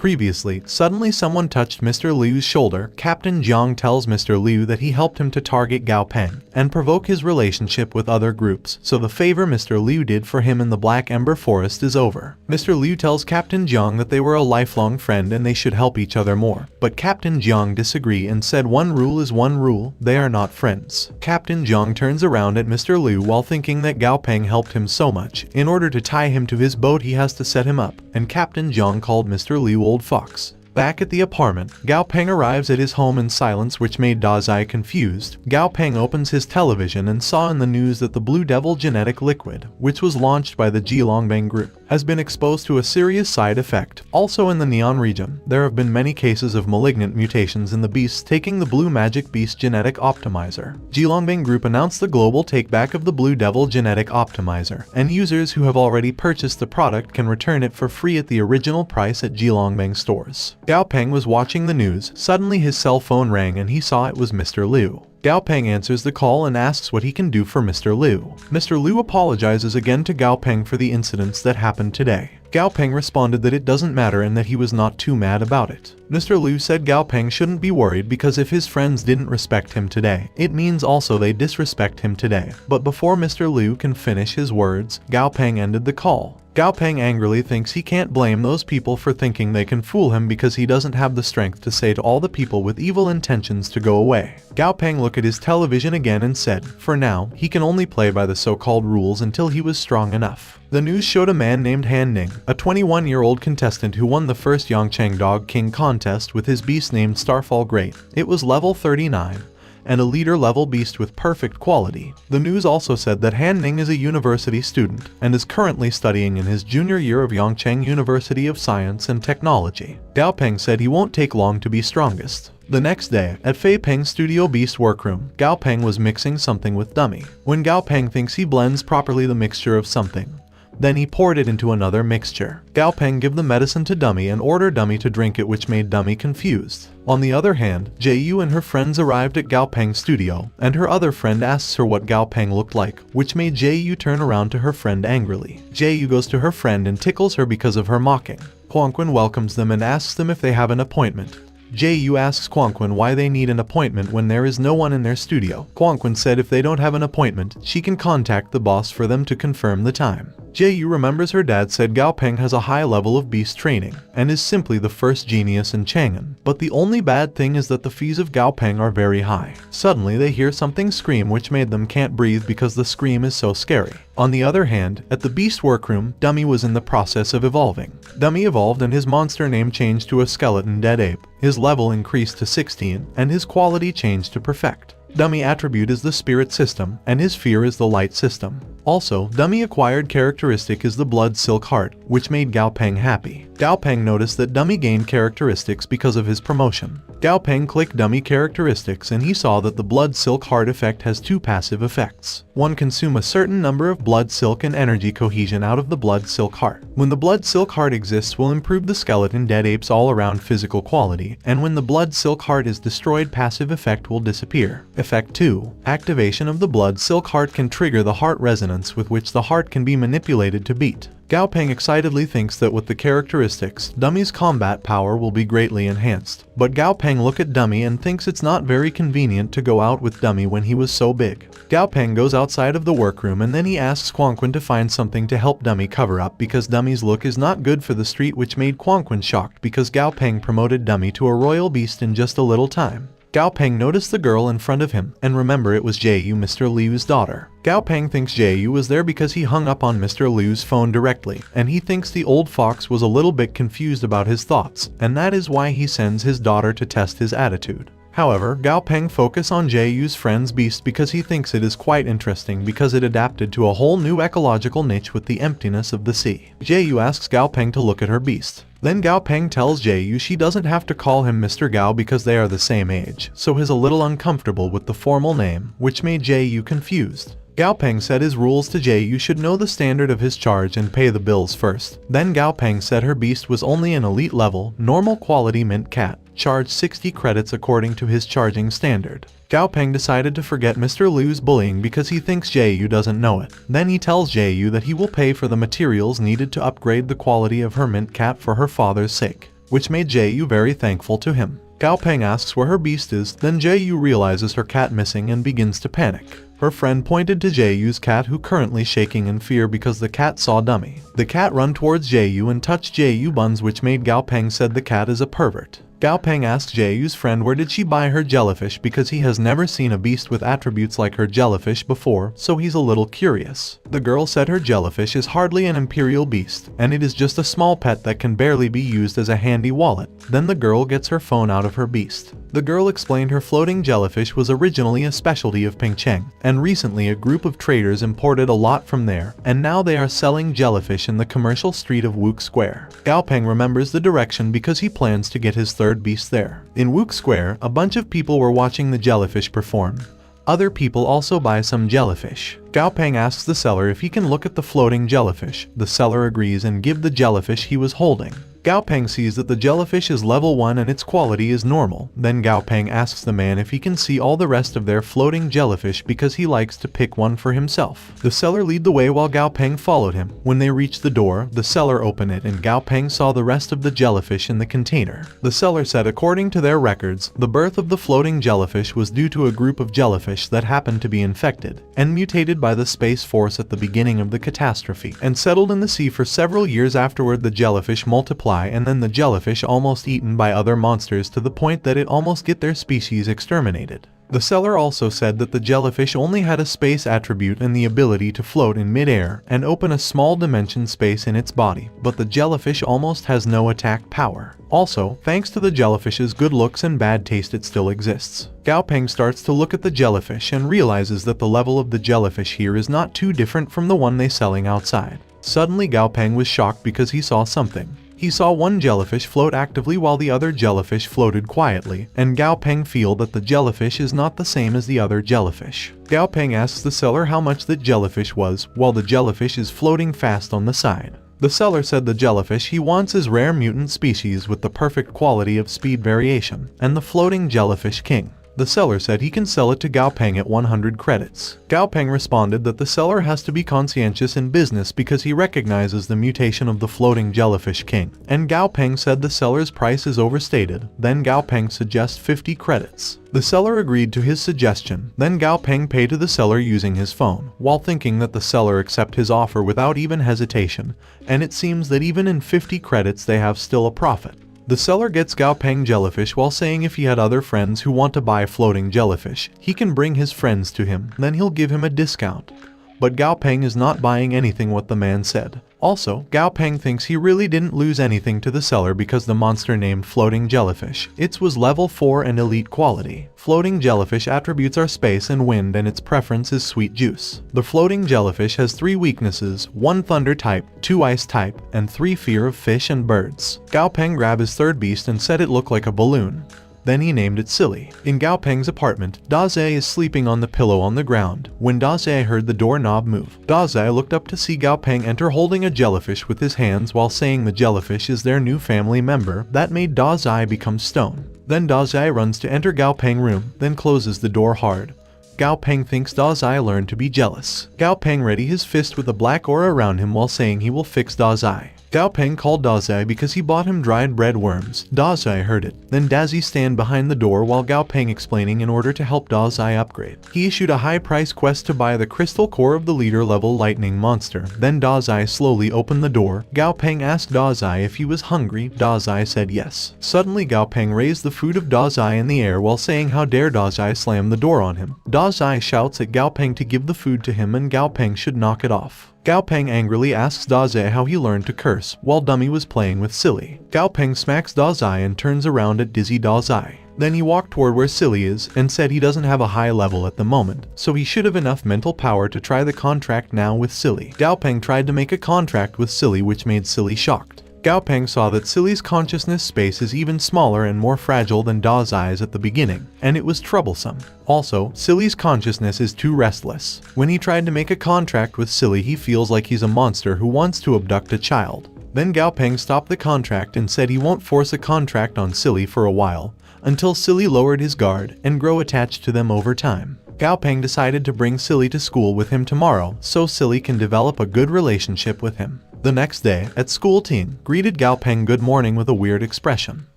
Previously, suddenly someone touched Mr. Liu's shoulder. Captain Jiang tells Mr. Liu that he helped him to target Gao Peng and provoke his relationship with other groups, so the favor Mr. Liu did for him in the Black Ember Forest is over. Mr. Liu tells Captain Jiang that they were a lifelong friend and they should help each other more, but Captain Jiang disagreed and said one rule is one rule, they are not friends. Captain Jiang turns around at Mr. Liu while thinking that Gao Peng helped him so much. In order to tie him to his boat he has to set him up, and Captain Jiang called Mr. Liu Old Fox. Back at the apartment, Gao Peng arrives at his home in silence, which made Dazai confused. Gao Peng opens his television and saw in the news that the Blue Devil genetic liquid, which was launched by the Jilongbang group, has been exposed to a serious side effect. Also in the Neon region, there have been many cases of malignant mutations in the beasts taking the Blue Magic Beast genetic optimizer. Jilongbang group announced the global takeback of the Blue Devil genetic optimizer, and users who have already purchased the product can return it for free at the original price at Jilongbang stores. Gao Peng was watching the news. Suddenly his cell phone rang and he saw it was Mr. Liu. Gao Peng answers the call and asks what he can do for Mr. Liu. Mr. Liu apologizes again to Gao Peng for the incidents that happened today. Gao Peng responded that it doesn't matter and that he was not too mad about it. Mr. Liu said Gao Peng shouldn't be worried because if his friends didn't respect him today, it means also they disrespect him today. But before Mr. Liu can finish his words, Gao Peng ended the call. Gao Peng angrily thinks he can't blame those people for thinking they can fool him because he doesn't have the strength to say to all the people with evil intentions to go away. Gao Peng looked at his television again and said, for now, he can only play by the so-called rules until he was strong enough. The news showed a man named Han Ning, a 21-year-old contestant who won the first Yangcheng Dog King contest with his beast named Starfall Great. It was level 39. And a leader-level beast with perfect quality. The news also said that Han Ning is a university student and is currently studying in his junior year of Yangcheng University of Science and Technology. Gao Peng said he won't take long to be strongest. The next day, at Fei Peng's Studio Beast workroom, Gao Peng was mixing something with Dummy. When Gao Peng thinks he blends properly the mixture of something, then he poured it into another mixture. Gao Peng gave the medicine to Dummy and ordered Dummy to drink it, which made Dummy confused. On the other hand, Jie and her friends arrived at Gao Peng's studio, and her other friend asks her what Gao Peng looked like, which made Jie turn around to her friend angrily. Jie goes to her friend and tickles her because of her mocking. Quanquan welcomes them and asks them if they have an appointment. Jie asks Quanquan why they need an appointment when there is no one in their studio. Quanquan said if they don't have an appointment, she can contact the boss for them to confirm the time. Jie remembers her dad said Gao Peng has a high level of beast training and is simply the first genius in Chang'an. But the only bad thing is that the fees of Gao Peng are very high. Suddenly they hear something scream which made them can't breathe because the scream is so scary. On the other hand, at the beast workroom, Dummy was in the process of evolving. Dummy evolved and his monster name changed to a skeleton dead ape. His level increased to 16 and his quality changed to perfect. Dummy attribute is the spirit system and his fear is the light system. Also, Dummy acquired characteristic is the blood silk heart, which made Gao Peng happy. Gao Peng noticed that Dummy gained characteristics because of his promotion. Gao Peng clicked Dummy characteristics and he saw that the blood silk heart effect has two passive effects. One, consume a certain number of blood silk and energy cohesion out of the blood silk heart. When the blood silk heart exists will improve the skeleton dead ape's all around physical quality, and when the blood silk heart is destroyed passive effect will disappear. Effect 2. Activation of the blood silk heart can trigger the heart resonance with which the heart can be manipulated to beat. Gao Peng excitedly thinks that with the characteristics, Dummy's combat power will be greatly enhanced. But Gao Peng look at Dummy and thinks it's not very convenient to go out with Dummy when he was so big. Gao Peng goes outside of the workroom and then he asks Quanquan to find something to help Dummy cover up because Dummy's look is not good for the street, which made Quanquan shocked because Gao Peng promoted Dummy to a royal beast in just a little time. Gao Peng noticed the girl in front of him, and remember it was Jie, Mr. Liu's daughter. Gao Peng thinks Jie was there because he hung up on Mr. Liu's phone directly, and he thinks the old fox was a little bit confused about his thoughts, and that is why he sends his daughter to test his attitude. However, Gao Peng focus on Jie's friend's beast because he thinks it is quite interesting because it adapted to a whole new ecological niche with the emptiness of the sea. Jie asks Gao Peng to look at her beast. Then Gao Peng tells Jie she doesn't have to call him Mr. Gao because they are the same age, so he's a little uncomfortable with the formal name, which made Jie confused. Gao Peng said his rules to Jie should know the standard of his charge and pay the bills first. Then Gao Peng said her beast was only an elite level, normal quality mint cat, charged 60 credits according to his charging standard. Gao Peng decided to forget Mr. Liu's bullying because he thinks Jie doesn't know it. Then he tells Jie that he will pay for the materials needed to upgrade the quality of her mint cat for her father's sake. which made Jae-yu very thankful to him. Gao Peng asks where her beast is, then Jae-yu realizes her cat missing and begins to panic. Her friend pointed to Jae-yu's cat, who currently shaking in fear because the cat saw Dummy. The cat run towards Jae-yu and touched Jae-yu buns, which made Gao Peng said the cat is a pervert. Gao Peng asks Jae-yu's friend where did she buy her jellyfish because he has never seen a beast with attributes like her jellyfish before, so he's a little curious. The girl said her jellyfish is hardly an imperial beast, and it is just a small pet that can barely be used as a handy wallet. Then the girl gets her phone out of her beast. The girl explained her floating jellyfish was originally a specialty of Pingcheng, and recently a group of traders imported a lot from there, and now they are selling jellyfish in the commercial street of Wook Square. Gao Peng remembers the direction because he plans to get his third beast there. In Wook Square, a bunch of people were watching the jellyfish perform. Other people also buy some jellyfish. Gao Peng asks the seller if he can look at the floating jellyfish. The seller agrees and gives the jellyfish he was holding. Gao Peng sees that the jellyfish is level 1 and its quality is normal. Then Gao Peng asks the man if he can see all the rest of their floating jellyfish because he likes to pick one for himself. The seller lead the way while Gao Peng followed him. When they reached the door, the seller opened it and Gao Peng saw the rest of the jellyfish in the container. The seller said according to their records, the birth of the floating jellyfish was due to a group of jellyfish that happened to be infected and mutated by the Space Force at the beginning of the catastrophe and settled in the sea for several years afterward. The jellyfish multiplied and then the jellyfish almost eaten by other monsters to the point that it almost get their species exterminated. The seller also said that the jellyfish only had a space attribute and the ability to float in mid-air and open a small dimension space in its body, but the jellyfish almost has no attack power. Also, thanks to the jellyfish's good looks and bad taste, it still exists. Gao Peng starts to look at the jellyfish and realizes that the level of the jellyfish here is not too different from the one they selling outside. Suddenly Gao Peng was shocked because he saw something. He saw one jellyfish float actively while the other jellyfish floated quietly, and Gao Peng feel that the jellyfish is not the same as the other jellyfish. Gao Peng asks the seller how much that jellyfish was, while the jellyfish is floating fast on the side. The seller said the jellyfish he wants is rare mutant species with the perfect quality of speed variation, and the floating jellyfish king. The seller said he can sell it to Gao Peng at 100 credits. Gao Peng responded that the seller has to be conscientious in business because he recognizes the mutation of the floating jellyfish king, and Gao Peng said the seller's price is overstated. Then Gao Peng suggests 50 credits. The seller agreed to his suggestion. Then Gao Peng paid to the seller using his phone, while thinking that the seller accept his offer without even hesitation, and it seems that even in 50 credits they have still a profit. The seller gets Gao Peng jellyfish while saying if he had other friends who want to buy floating jellyfish, he can bring his friends to him, then he'll give him a discount. But Gao Peng is not buying anything what the man said. Also, Gao Peng thinks he really didn't lose anything to the seller because the monster named floating jellyfish. It was level 4 and elite quality. Floating jellyfish attributes are space and wind and its preference is sweet juice. The floating jellyfish has 3 weaknesses, 1 thunder type, 2 ice type, and 3 fear of fish and birds. Gao Peng grabbed his third beast and said it looked like a balloon. Then he named it Silly. In Gao Peng's apartment, Daze is sleeping on the pillow on the ground. When Daze heard the doorknob move, Daze looked up to see Gao Peng enter holding a jellyfish with his hands while saying the jellyfish is their new family member. That made Daze become stone. Then Daze runs to enter Gao Peng's room, then closes the door hard. Gao Peng thinks Daze learned to be jealous. Gao Peng ready his fist with a black aura around him while saying he will fix Daze. Gao Peng called Daze because he bought him dried bread worms. Daze heard it. Then Daze stand behind the door while Gao Peng explaining in order to help Daze upgrade. He issued a high price quest to buy the crystal core of the leader level lightning monster. Then Daze slowly opened the door. Gao Peng asked Daze if he was hungry. Daze said yes. Suddenly Gao Peng raised the food of Daze in the air while saying how dare Daze slam the door on him. Daze shouts at Gao Peng to give the food to him and Gao Peng should knock it off. Gao Peng angrily asks Daze how he learned to curse, while Dummy was playing with Silly. Gao Peng smacks Daze and turns around at dizzy Daze. Then he walked toward where Silly is and said he doesn't have a high level at the moment, so he should have enough mental power to try the contract now with Silly. Gao Peng tried to make a contract with Silly which made Silly shocked. Gao Peng saw that Silly's consciousness space is even smaller and more fragile than Daze's at the beginning, and it was troublesome. Also, Silly's consciousness is too restless. When he tried to make a contract with Silly, he feels like he's a monster who wants to abduct a child. Then Gao Peng stopped the contract and said he won't force a contract on Silly for a while, until Silly lowered his guard and grow attached to them over time. Gao Peng decided to bring Silly to school with him tomorrow so Silly can develop a good relationship with him. The next day, at school, Ting greeted Gao Peng good morning with a weird expression.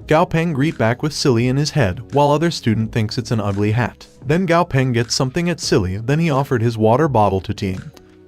Gao Peng greet back with silly in his head, while other student thinks it's an ugly hat. Then Gao Peng gets something at silly, then he offered his water bottle to Ting.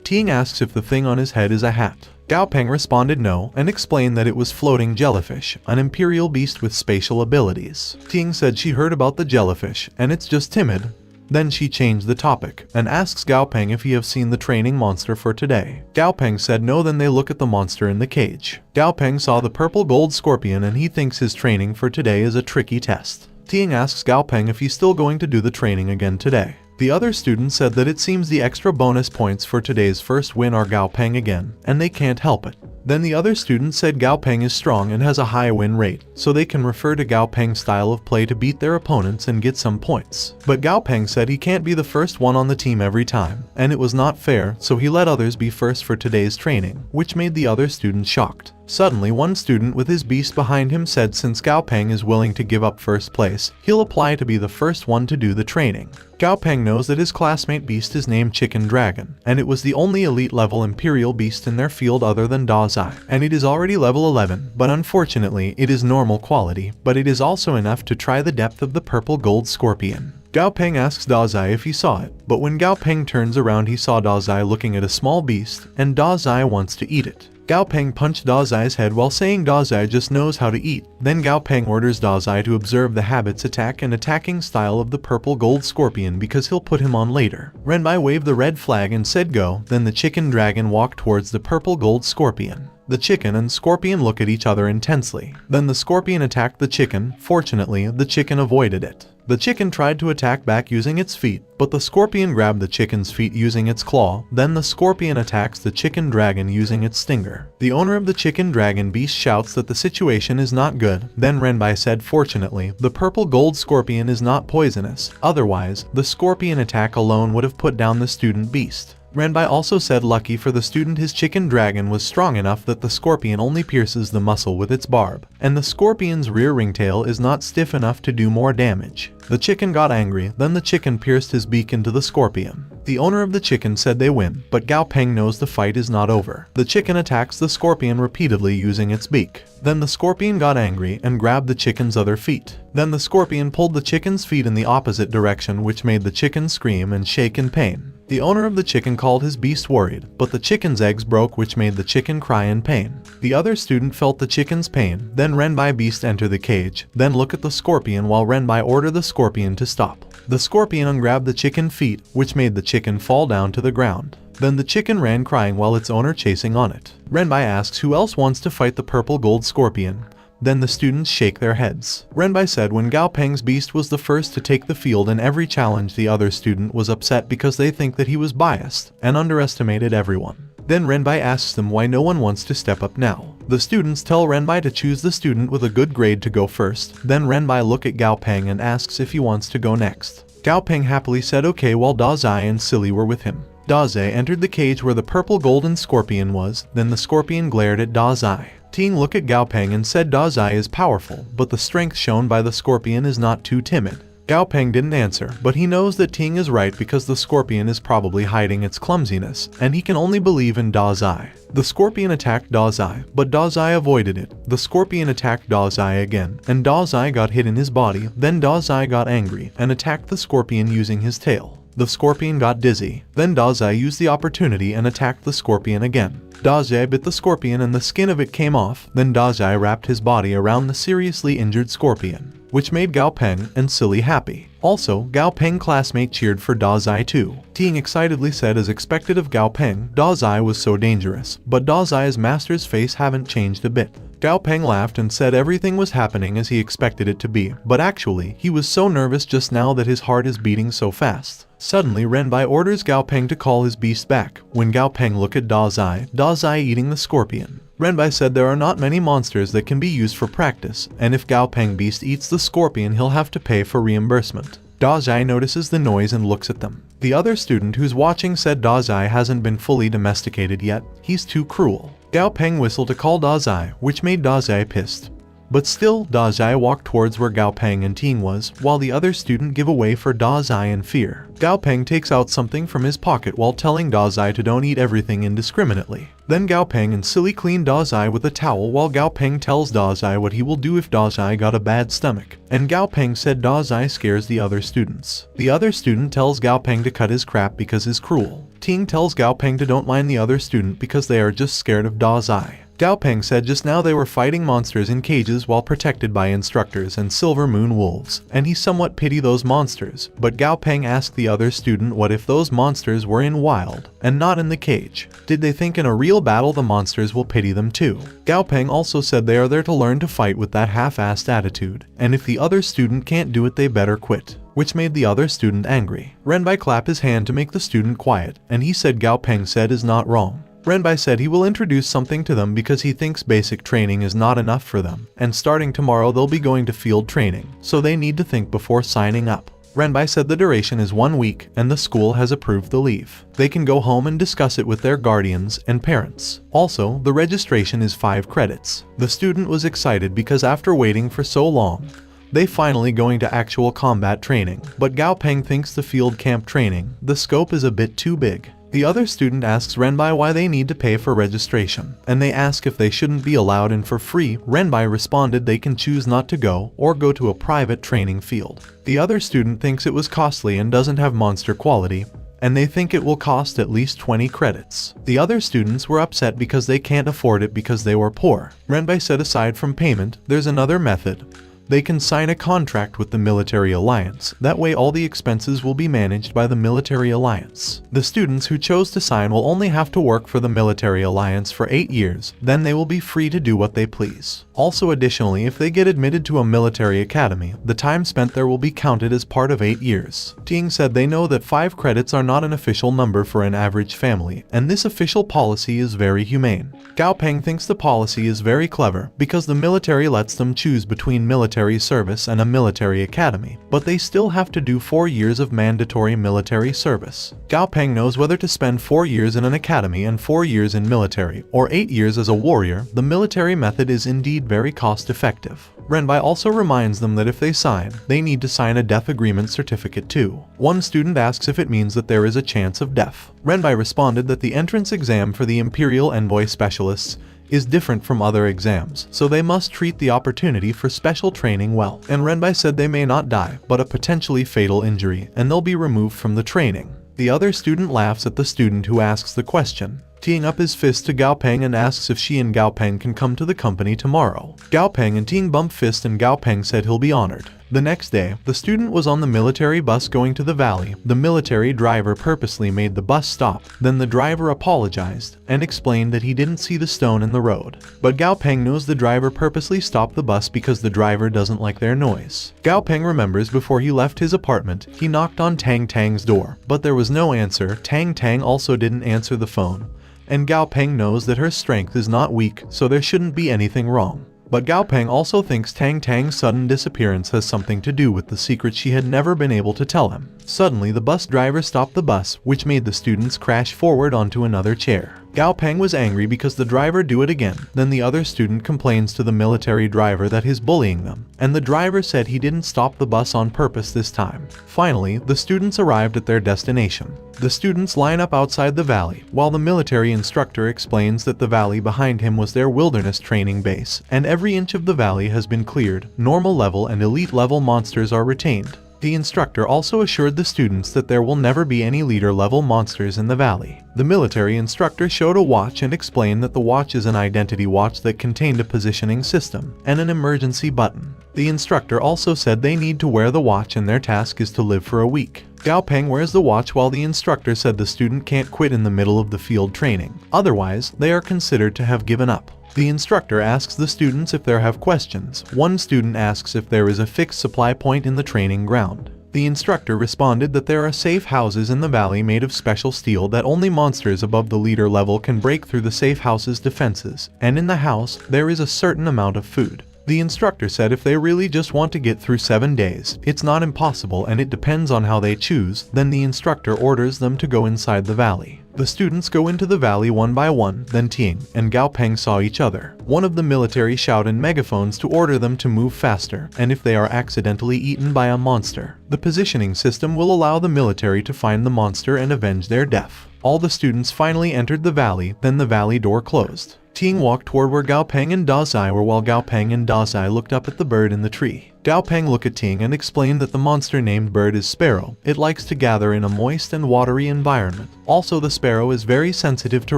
Ting asks if the thing on his head is a hat. Gao Peng responded no, and explained that it was floating jellyfish, an imperial beast with spatial abilities. Ting said she heard about the jellyfish, and it's just timid. Then she changed the topic, and asks Gao Peng if he have seen the training monster for today. Gao Peng said no, then they look at the monster in the cage. Gao Peng saw the purple gold scorpion and he thinks his training for today is a tricky test. Ting asks Gao Peng if he's still going to do the training again today. The other students said that it seems the extra bonus points for today's first win are Gao Peng again, and they can't help it. Then the other students said Gao Peng is strong and has a high win rate, so they can refer to Gao Peng's style of play to beat their opponents and get some points. But Gao Peng said he can't be the first one on the team every time, and it was not fair, so he let others be first for today's training, which made the other students shocked. Suddenly, one student with his beast behind him said since Gao Peng is willing to give up first place, he'll apply to be the first one to do the training. Gao Peng knows that his classmate beast is named Chicken Dragon, and it was the only elite level imperial beast in their field other than Da Zai, and it is already level 11, but unfortunately it is normal quality, but it is also enough to try the depth of the purple gold scorpion. Gao Peng asks Da Zai if he saw it, but when Gao Peng turns around he saw Da Zai looking at a small beast, and Da Zai wants to eat it. Gao Peng punched Da Zai's head while saying Da Zai just knows how to eat. Then Gao Peng orders Da Zai to observe the habits, attack and attacking style of the purple gold scorpion because he'll put him on later. Renbai waved the red flag and said go, then the chicken dragon walked towards the purple gold scorpion. The chicken and scorpion look at each other intensely. Then the scorpion attacked the chicken. Fortunately, the chicken avoided it. The chicken tried to attack back using its feet, but the scorpion grabbed the chicken's feet using its claw. Then the scorpion attacks the chicken dragon using its stinger. The owner of the chicken dragon beast shouts that the situation is not good. Then Renbai said fortunately, the purple gold scorpion is not poisonous. Otherwise, the scorpion attack alone would have put down the student beast. Renbai also said lucky for the student his chicken dragon was strong enough that the scorpion only pierces the muscle with its barb, and the scorpion's rear ringtail is not stiff enough to do more damage. The chicken got angry, then the chicken pierced his beak into the scorpion. The owner of the chicken said they win, but Gao Peng knows the fight is not over. The chicken attacks the scorpion repeatedly using its beak. Then the scorpion got angry and grabbed the chicken's other feet. Then the scorpion pulled the chicken's feet in the opposite direction, which made the chicken scream and shake in pain. The owner of the chicken called his beast worried, but the chicken's eggs broke, which made the chicken cry in pain. The other student felt the chicken's pain, then Renbai beast enter the cage, then look at the scorpion while Renbai order the scorpion to stop. The scorpion ungrabbed the chicken feet, which made the chicken fall down to the ground. Then the chicken ran crying while its owner chasing on it. Renbai asks who else wants to fight the purple gold scorpion. Then the students shake their heads. Renbai said when Gao Peng's beast was the first to take the field in every challenge, the other student was upset because they think that he was biased and underestimated everyone. Then Renbai asks them why no one wants to step up now. The students tell Renbai to choose the student with a good grade to go first. Then Renbai look at Gao Peng and asks if he wants to go next. Gao Peng happily said okay while Da Zai and Silly were with him. Da Zai entered the cage where the purple golden scorpion was, then the scorpion glared at Da Zai. Ting looked at Gao Peng and said Da Zai is powerful, but the strength shown by the scorpion is not too timid. Gao Peng didn't answer, but he knows that Ting is right because the scorpion is probably hiding its clumsiness, and he can only believe in Da Zai. The scorpion attacked Da Zai, but Da Zai avoided it. The scorpion attacked Da Zai again, and Da Zai got hit in his body. Then Da Zai got angry and attacked the scorpion using his tail. The scorpion got dizzy. Then Da Zai used the opportunity and attacked the scorpion again. Da Zai bit the scorpion and the skin of it came off. Then Da Zai wrapped his body around the seriously injured scorpion, which made Gao Peng and Silly happy. Also, Gao Peng classmate cheered for Da Zai too. Ting excitedly said as expected of Gao Peng, Da Zai was so dangerous, but Da Zai's master's face haven't changed a bit. Gao Peng laughed and said everything was happening as he expected it to be, but actually, he was so nervous just now that his heart is beating so fast. Suddenly, Renbai orders Gao Peng to call his beast back. When Gao Peng looked at Da Zai eating the scorpion. Renbai said there are not many monsters that can be used for practice, and if Gao Peng beast eats the scorpion he'll have to pay for reimbursement. Da Zai notices the noise and looks at them. The other student who's watching said Da Zai hasn't been fully domesticated yet, he's too cruel. Gao Peng whistled to call Da Zai, which made Da Zai pissed. But still, Dazai walked towards where Gao Peng and Ting was, while the other student give away for Dazai in fear. Gao Peng takes out something from his pocket while telling Dazai to don't eat everything indiscriminately. Then Gao Peng and Silly clean Dazai with a towel while Gao Peng tells Dazai what he will do if Dazai got a bad stomach. And Gao Peng said Dazai scares the other students. The other student tells Gao Peng to cut his crap because he's cruel. Ting tells Gao Peng to don't mind the other student because they are just scared of Dazai. Gao Peng said just now they were fighting monsters in cages while protected by instructors and silver moon wolves, and he somewhat pity those monsters, but Gao Peng asked the other student what if those monsters were in wild, and not in the cage. Did they think in a real battle the monsters will pity them too? Gao Peng also said they are there to learn to fight with that half-assed attitude, and if the other student can't do it they better quit, which made the other student angry. Renbai clapped his hand to make the student quiet, and he said Gao Peng said is not wrong. Renbai said he will introduce something to them because he thinks basic training is not enough for them, and starting tomorrow they'll be going to field training, so they need to think before signing up. Renbai said the duration is 1 week and the school has approved the leave. They can go home and discuss it with their guardians and parents. Also, the registration is 5 credits. The student was excited because after waiting for so long, they finally going to actual combat training, but Gao Peng thinks the field camp training, the scope is a bit too big. The other student asks Renbai why they need to pay for registration, and they ask if they shouldn't be allowed in for free. Renbai responded they can choose not to go or go to a private training field. The other student thinks it was costly and doesn't have monster quality, and they think it will cost at least 20 credits. The other students were upset because they can't afford it because they were poor. Renbai said aside from payment, there's another method. They can sign a contract with the military alliance, that way all the expenses will be managed by the military alliance. The students who chose to sign will only have to work for the military alliance for 8 years, then they will be free to do what they please. Also additionally, if they get admitted to a military academy, the time spent there will be counted as part of 8 years. Ting said they know that 5 credits are not an official number for an average family, and this official policy is very humane. Gao Peng thinks the policy is very clever because the military lets them choose between military service and a military academy, but they still have to do 4 years of mandatory military service. Gao Peng knows whether to spend 4 years in an academy and 4 years in military, or 8 years as a warrior. The military method is indeed very cost-effective. Renbai also reminds them that if they sign, they need to sign a death agreement certificate too. One student asks if it means that there is a chance of death. Renbai responded that the entrance exam for the Imperial Envoy Specialists is different from other exams, so they must treat the opportunity for special training well. And Renbai said they may not die, but a potentially fatal injury, and they'll be removed from the training. The other student laughs at the student who asks the question, teeing up his fist to Gao Peng and asks if she and Gao Peng can come to the company tomorrow. Gao Peng and Ting bump fist and Gao Peng said he'll be honored. The next day, the student was on the military bus going to the valley. The military driver purposely made the bus stop. Then the driver apologized and explained that he didn't see the stone in the road. But Gao Peng knows the driver purposely stopped the bus because the driver doesn't like their noise. Gao Peng remembers before he left his apartment, he knocked on Tang Tang's door, but there was no answer. Tang Tang also didn't answer the phone. And Gao Peng knows that her strength is not weak, so there shouldn't be anything wrong. But Gao Peng also thinks Tang Tang's sudden disappearance has something to do with the secret she had never been able to tell him. Suddenly, the bus driver stopped the bus, which made the students crash forward onto another chair. Gao Peng was angry because the driver do it again. Then the other student complains to the military driver that he's bullying them, and the driver said he didn't stop the bus on purpose this time. Finally, the students arrived at their destination. The students line up outside the valley, while the military instructor explains that the valley behind him was their wilderness training base, and every inch of the valley has been cleared. Normal level and elite level monsters are retained. The instructor also assured the students that there will never be any leader-level monsters in the valley. The military instructor showed a watch and explained that the watch is an identity watch that contained a positioning system and an emergency button. The instructor also said they need to wear the watch and their task is to live for a week. Gao Peng wears the watch while the instructor said the student can't quit in the middle of the field training. Otherwise, they are considered to have given up. The instructor asks the students if they have questions. One student asks if there is a fixed supply point in the training ground. The instructor responded that there are safe houses in the valley made of special steel that only monsters above the leader level can break through the safe house's defenses, and in the house, there is a certain amount of food. The instructor said if they really just want to get through 7 days, it's not impossible and it depends on how they choose. Then the instructor orders them to go inside the valley. The students go into the valley one by one, then Ting and Gao Peng saw each other. One of the military shout in megaphones to order them to move faster, and if they are accidentally eaten by a monster, the positioning system will allow the military to find the monster and avenge their death. All the students finally entered the valley, then the valley door closed. Ting walked toward where Gao Peng and Da Zai were while Gao Peng and Da Zai looked up at the bird in the tree. Gao Peng looked at Ting and explained that the monster named bird is sparrow. It likes to gather in a moist and watery environment. Also, the sparrow is very sensitive to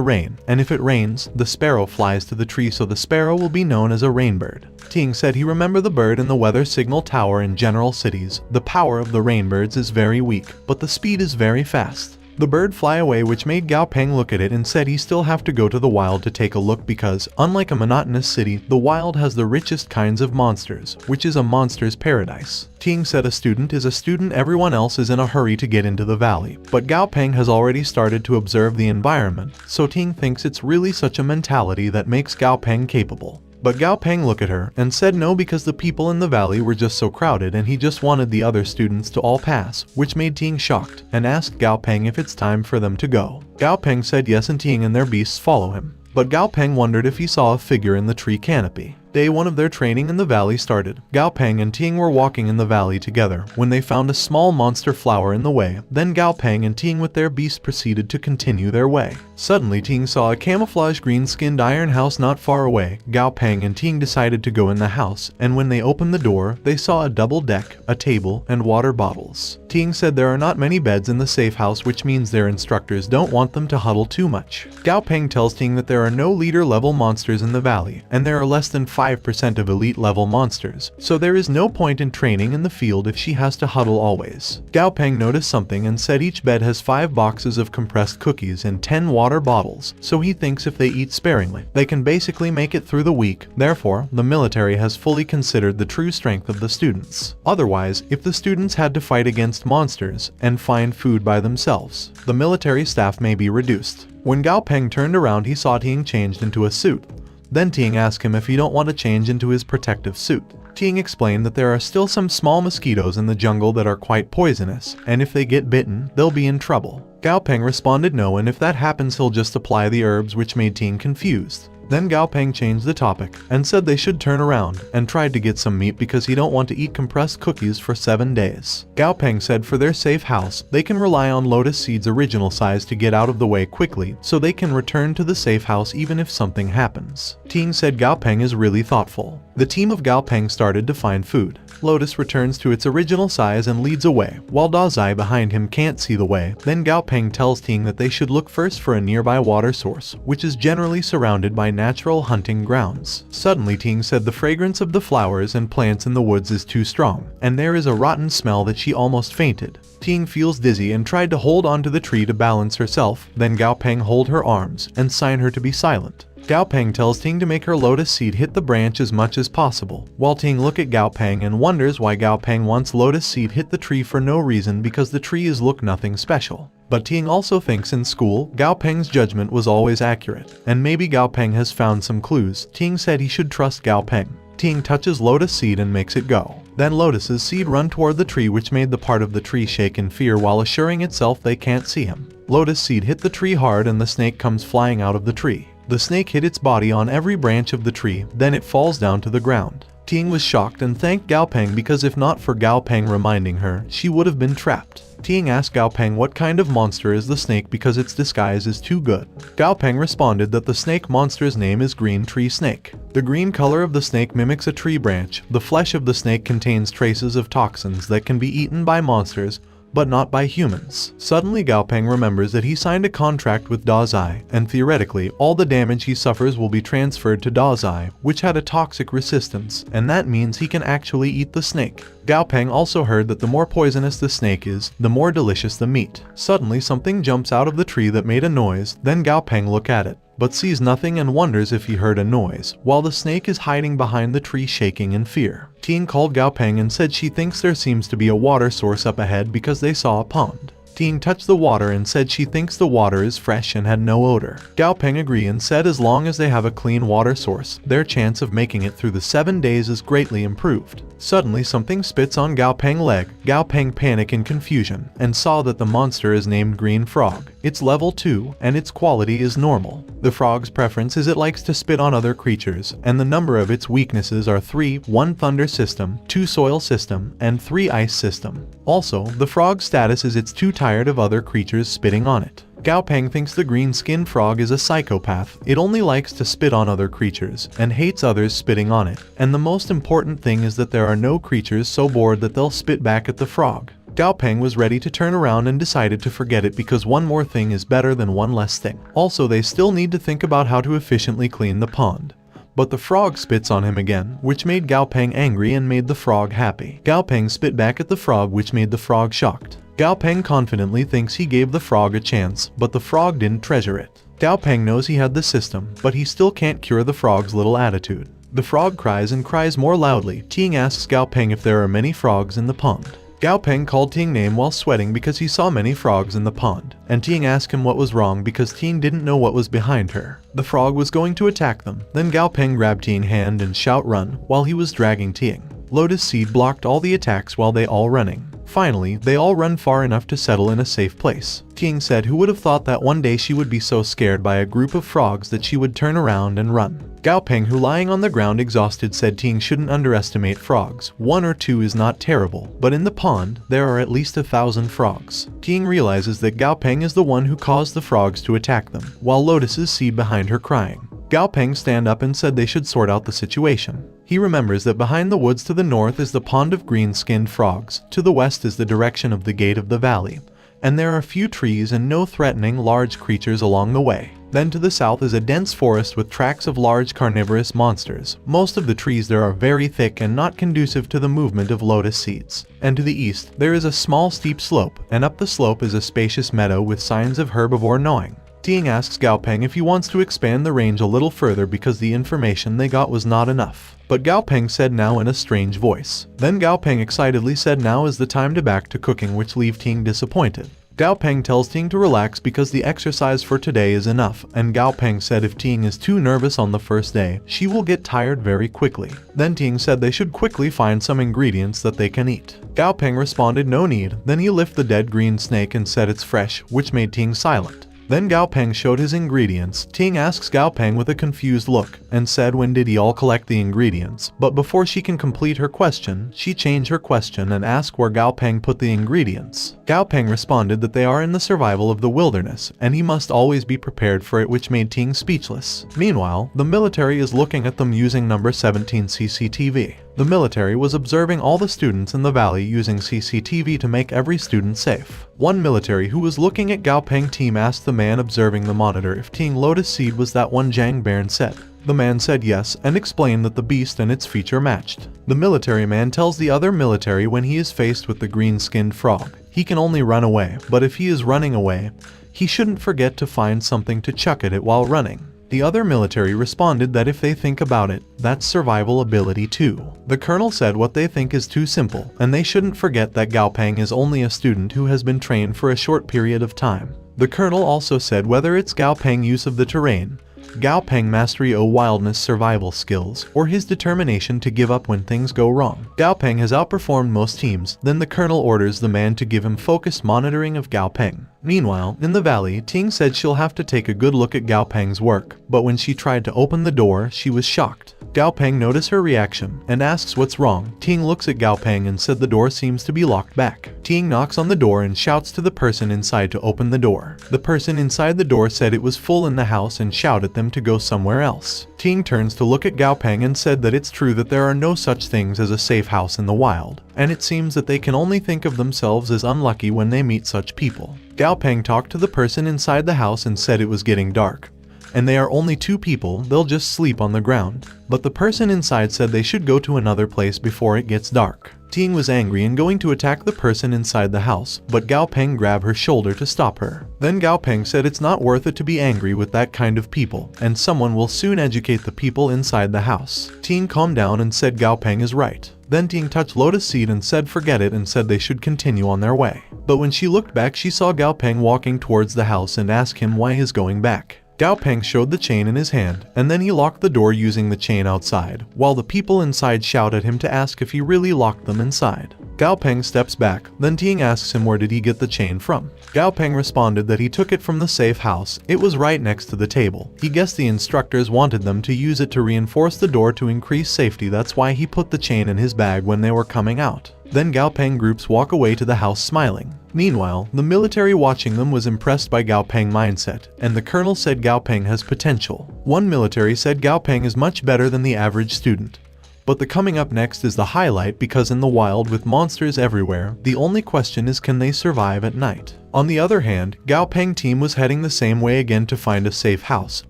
rain, and if it rains, the sparrow flies to the tree, so the sparrow will be known as a rainbird. Ting said he remembered the bird in the weather signal tower in general cities. The power of the rainbirds is very weak, but the speed is very fast. The bird fly away, which made Gao Peng look at it and said he still have to go to the wild to take a look because, unlike a monotonous city, the wild has the richest kinds of monsters, which is a monster's paradise. Ting said a student is a student, everyone else is in a hurry to get into the valley, but Gao Peng has already started to observe the environment, so Ting thinks it's really such a mentality that makes Gao Peng capable. But Gao Peng looked at her and said no because the people in the valley were just so crowded and he just wanted the other students to all pass, which made Ting shocked and asked Gao Peng if it's time for them to go. Gao Peng said yes and Ting and their beasts follow him. But Gao Peng wondered if he saw a figure in the tree canopy. Day 1 of their training in the valley started. Gao Peng and Ting were walking in the valley together when they found a small monster flower in the way. Then Gao Peng and Ting with their beast proceeded to continue their way. Suddenly Ting saw a camouflage green-skinned iron house not far away. Gao Peng and Ting decided to go in the house, and when they opened the door, they saw a double deck, a table, and water bottles. Ting said there are not many beds in the safe house, which means their instructors don't want them to huddle too much. Gao Peng tells Ting that there are no leader-level monsters in the valley, and there are less than 5% of elite-level monsters, so there is no point in training in the field if she has to huddle always. Gao Peng noticed something and said each bed has 5 boxes of compressed cookies and 10 water bottles, so he thinks if they eat sparingly, they can basically make it through the week. Therefore, the military has fully considered the true strength of the students. Otherwise, if the students had to fight against monsters and find food by themselves, the military staff may be reduced. When Gao Peng turned around, he saw Ting changed into a suit. Then Ting asked him if he don't want to change into his protective suit. Ting explained that there are still some small mosquitoes in the jungle that are quite poisonous, and if they get bitten, they'll be in trouble. Gao Peng responded no, and if that happens he'll just apply the herbs, which made Ting confused. Then Gao Peng changed the topic and said they should turn around and tried to get some meat because he don't want to eat compressed cookies for 7 days. Gao Peng said for their safe house, they can rely on Lotus Seed's original size to get out of the way quickly so they can return to the safe house even if something happens. Ting said Gao Peng is really thoughtful. The team of Gao Peng started to find food. Lotus returns to its original size and leads away, while Da Zai behind him can't see the way. Then Gao Peng tells Ting that they should look first for a nearby water source, which is generally surrounded by natural hunting grounds. Suddenly Ting said the fragrance of the flowers and plants in the woods is too strong, and there is a rotten smell that she almost fainted. Ting feels dizzy and tried to hold onto the tree to balance herself. Then Gao Peng hold her arms and sign her to be silent. Gao Peng tells Ting to make her Lotus Seed hit the branch as much as possible, while Ting look at Gao Peng and wonders why Gao Peng wants Lotus Seed hit the tree for no reason because the tree is look nothing special. But Ting also thinks in school, Gao Peng's judgment was always accurate, and maybe Gao Peng has found some clues. Ting said he should trust Gao Peng. Ting touches Lotus Seed and makes it go. Then Lotus's seed run toward the tree, which made the part of the tree shake in fear while assuring itself they can't see him. Lotus Seed hit the tree hard and the snake comes flying out of the tree. The snake hit its body on every branch of the tree, then it falls down to the ground. Ting was shocked and thanked Gao Peng because if not for Gao Peng reminding her, she would have been trapped. Ting asked Gao Peng what kind of monster is the snake because its disguise is too good. Gao Peng responded that the snake monster's name is Green Tree Snake. The green color of the snake mimics a tree branch. The flesh of the snake contains traces of toxins that can be eaten by monsters, but not by humans. Suddenly Gao Peng remembers that he signed a contract with Da Zai, and theoretically, all the damage he suffers will be transferred to Da Zai, which had a toxic resistance, and that means he can actually eat the snake. Gao Peng also heard that the more poisonous the snake is, the more delicious the meat. Suddenly something jumps out of the tree that made a noise, then Gao Peng look at it, but sees nothing and wonders if he heard a noise, while the snake is hiding behind the tree shaking in fear. Ting called Gao Peng and said she thinks there seems to be a water source up ahead because they saw a pond. Ting touched the water and said she thinks the water is fresh and had no odor. Gao Peng agreed and said as long as they have a clean water source, their chance of making it through the 7 days is greatly improved. Suddenly something spits on Gao Peng's leg. Gao Peng panicked in confusion and saw that the monster is named Green Frog. It's level 2 and its quality is normal. The frog's preference is it likes to spit on other creatures, and the number of its weaknesses are 3, 1 thunder system, 2 soil system, and 3 ice system. Also, the frog's status is it's too tired of other creatures spitting on it. Gao Peng thinks the green-skinned frog is a psychopath. It only likes to spit on other creatures and hates others spitting on it. And the most important thing is that there are no creatures so bored that they'll spit back at the frog. Gao Peng was ready to turn around and decided to forget it because one more thing is better than one less thing. Also, they still need to think about how to efficiently clean the pond. But the frog spits on him again, which made Gao Peng angry and made the frog happy. Gao Peng spit back at the frog, which made the frog shocked. Gao Peng confidently thinks he gave the frog a chance, but the frog didn't treasure it. Gao Peng knows he had the system, but he still can't cure the frog's little attitude. The frog cries and cries more loudly. Ting asks Gao Peng if there are many frogs in the pond. Gao Peng called Ting's name while sweating because he saw many frogs in the pond, and Ting asked him what was wrong because Ting didn't know what was behind her. The frog was going to attack them. Then Gao Peng grabbed Ting's hand and shout run while he was dragging Ting. Lotus Seed blocked all the attacks while they all running. Finally, they all run far enough to settle in a safe place. Ting said who would have thought that one day she would be so scared by a group of frogs that she would turn around and run. Gao Peng, who lying on the ground exhausted, said Ting shouldn't underestimate frogs. 1 or 2 is not terrible, but in the pond, there are at least 1,000 frogs. Ting realizes that Gao Peng is the one who caused the frogs to attack them, while Lotus's seed behind her crying. Gao Peng stand up and said they should sort out the situation. He remembers that behind the woods to the north is the pond of green-skinned frogs, to the west is the direction of the gate of the valley, and there are few trees and no threatening large creatures along the way. Then to the south is a dense forest with tracks of large carnivorous monsters. Most of the trees there are very thick and not conducive to the movement of lotus seeds. And to the east, there is a small steep slope, and up the slope is a spacious meadow with signs of herbivore gnawing. Ting asks Gao Peng if he wants to expand the range a little further because the information they got was not enough. But Gao Peng said now in a strange voice. Then Gao Peng excitedly said now is the time to back to cooking, which leave Ting disappointed. Gao Peng tells Ting to relax because the exercise for today is enough, and Gao Peng said if Ting is too nervous on the first day, she will get tired very quickly. Then Ting said they should quickly find some ingredients that they can eat. Gao Peng responded no need. Then he lifted the dead green snake and said it's fresh, which made Ting silent. Then Gao Peng showed his ingredients. Ting asks Gao Peng with a confused look and said when did he all collect the ingredients, but before she can complete her question, she changed her question and asked where Gao Peng put the ingredients. Gao Peng responded that they are in the survival of the wilderness and he must always be prepared for it, which made Ting speechless. Meanwhile, the military is looking at them using number 17 CCTV. The military was observing all the students in the valley using CCTV to make every student safe. One military who was looking at Gao Peng team asked the man observing the monitor if Ting Lotus Seed was that one Zhang Baron said. The man said yes and explained that the beast and its feature matched. The military man tells the other military when he is faced with the green-skinned frog, he can only run away, but if he is running away, he shouldn't forget to find something to chuck at it while running. The other military responded that if they think about it, that's survival ability too. The colonel said what they think is too simple, and they shouldn't forget that Gao Peng is only a student who has been trained for a short period of time. The colonel also said whether it's Gao Peng use of the terrain, Gao Peng mastery o wildness survival skills, or his determination to give up when things go wrong, Gao Peng has outperformed most teams. Then the colonel orders the man to give him focused monitoring of Gao Peng. Meanwhile, in the valley, Ting said she'll have to take a good look at Gao Peng's work, but when she tried to open the door, she was shocked. Gao Peng noticed her reaction and asks what's wrong. Ting looks at Gao Peng and said the door seems to be locked back. Ting knocks on the door and shouts to the person inside to open the door. The person inside the door said it was full in the house and shouted at them to go somewhere else. Ting turns to look at Gao Peng and said that it's true that there are no such things as a safe house in the wild, and it seems that they can only think of themselves as unlucky when they meet such people. Gao Peng talked to the person inside the house and said it was getting dark, and they are only 2 people, they'll just sleep on the ground. But the person inside said they should go to another place before it gets dark. Ting was angry and going to attack the person inside the house, but Gao Peng grabbed her shoulder to stop her. Then Gao Peng said it's not worth it to be angry with that kind of people, and someone will soon educate the people inside the house. Ting calmed down and said Gao Peng is right. Then Ting touched Lotus Seed and said forget it and said they should continue on their way. But when she looked back she saw Gao Peng walking towards the house and asked him why he's going back. Gao Peng showed the chain in his hand, and then he locked the door using the chain outside, while the people inside shout at him to ask if he really locked them inside. Gao Peng steps back, then Ting asks him where did he get the chain from. Gao Peng responded that he took it from the safe house, it was right next to the table. He guessed the instructors wanted them to use it to reinforce the door to increase safety, that's why he put the chain in his bag when they were coming out. Then Gao Peng groups walk away to the house smiling. Meanwhile, the military watching them was impressed by Gao Peng mindset, and the colonel said Gao Peng has potential. One military said Gao Peng is much better than the average student. But the coming up next is the highlight because in the wild with monsters everywhere, the only question is can they survive at night. On the other hand, Gao Peng team was heading the same way again to find a safe house,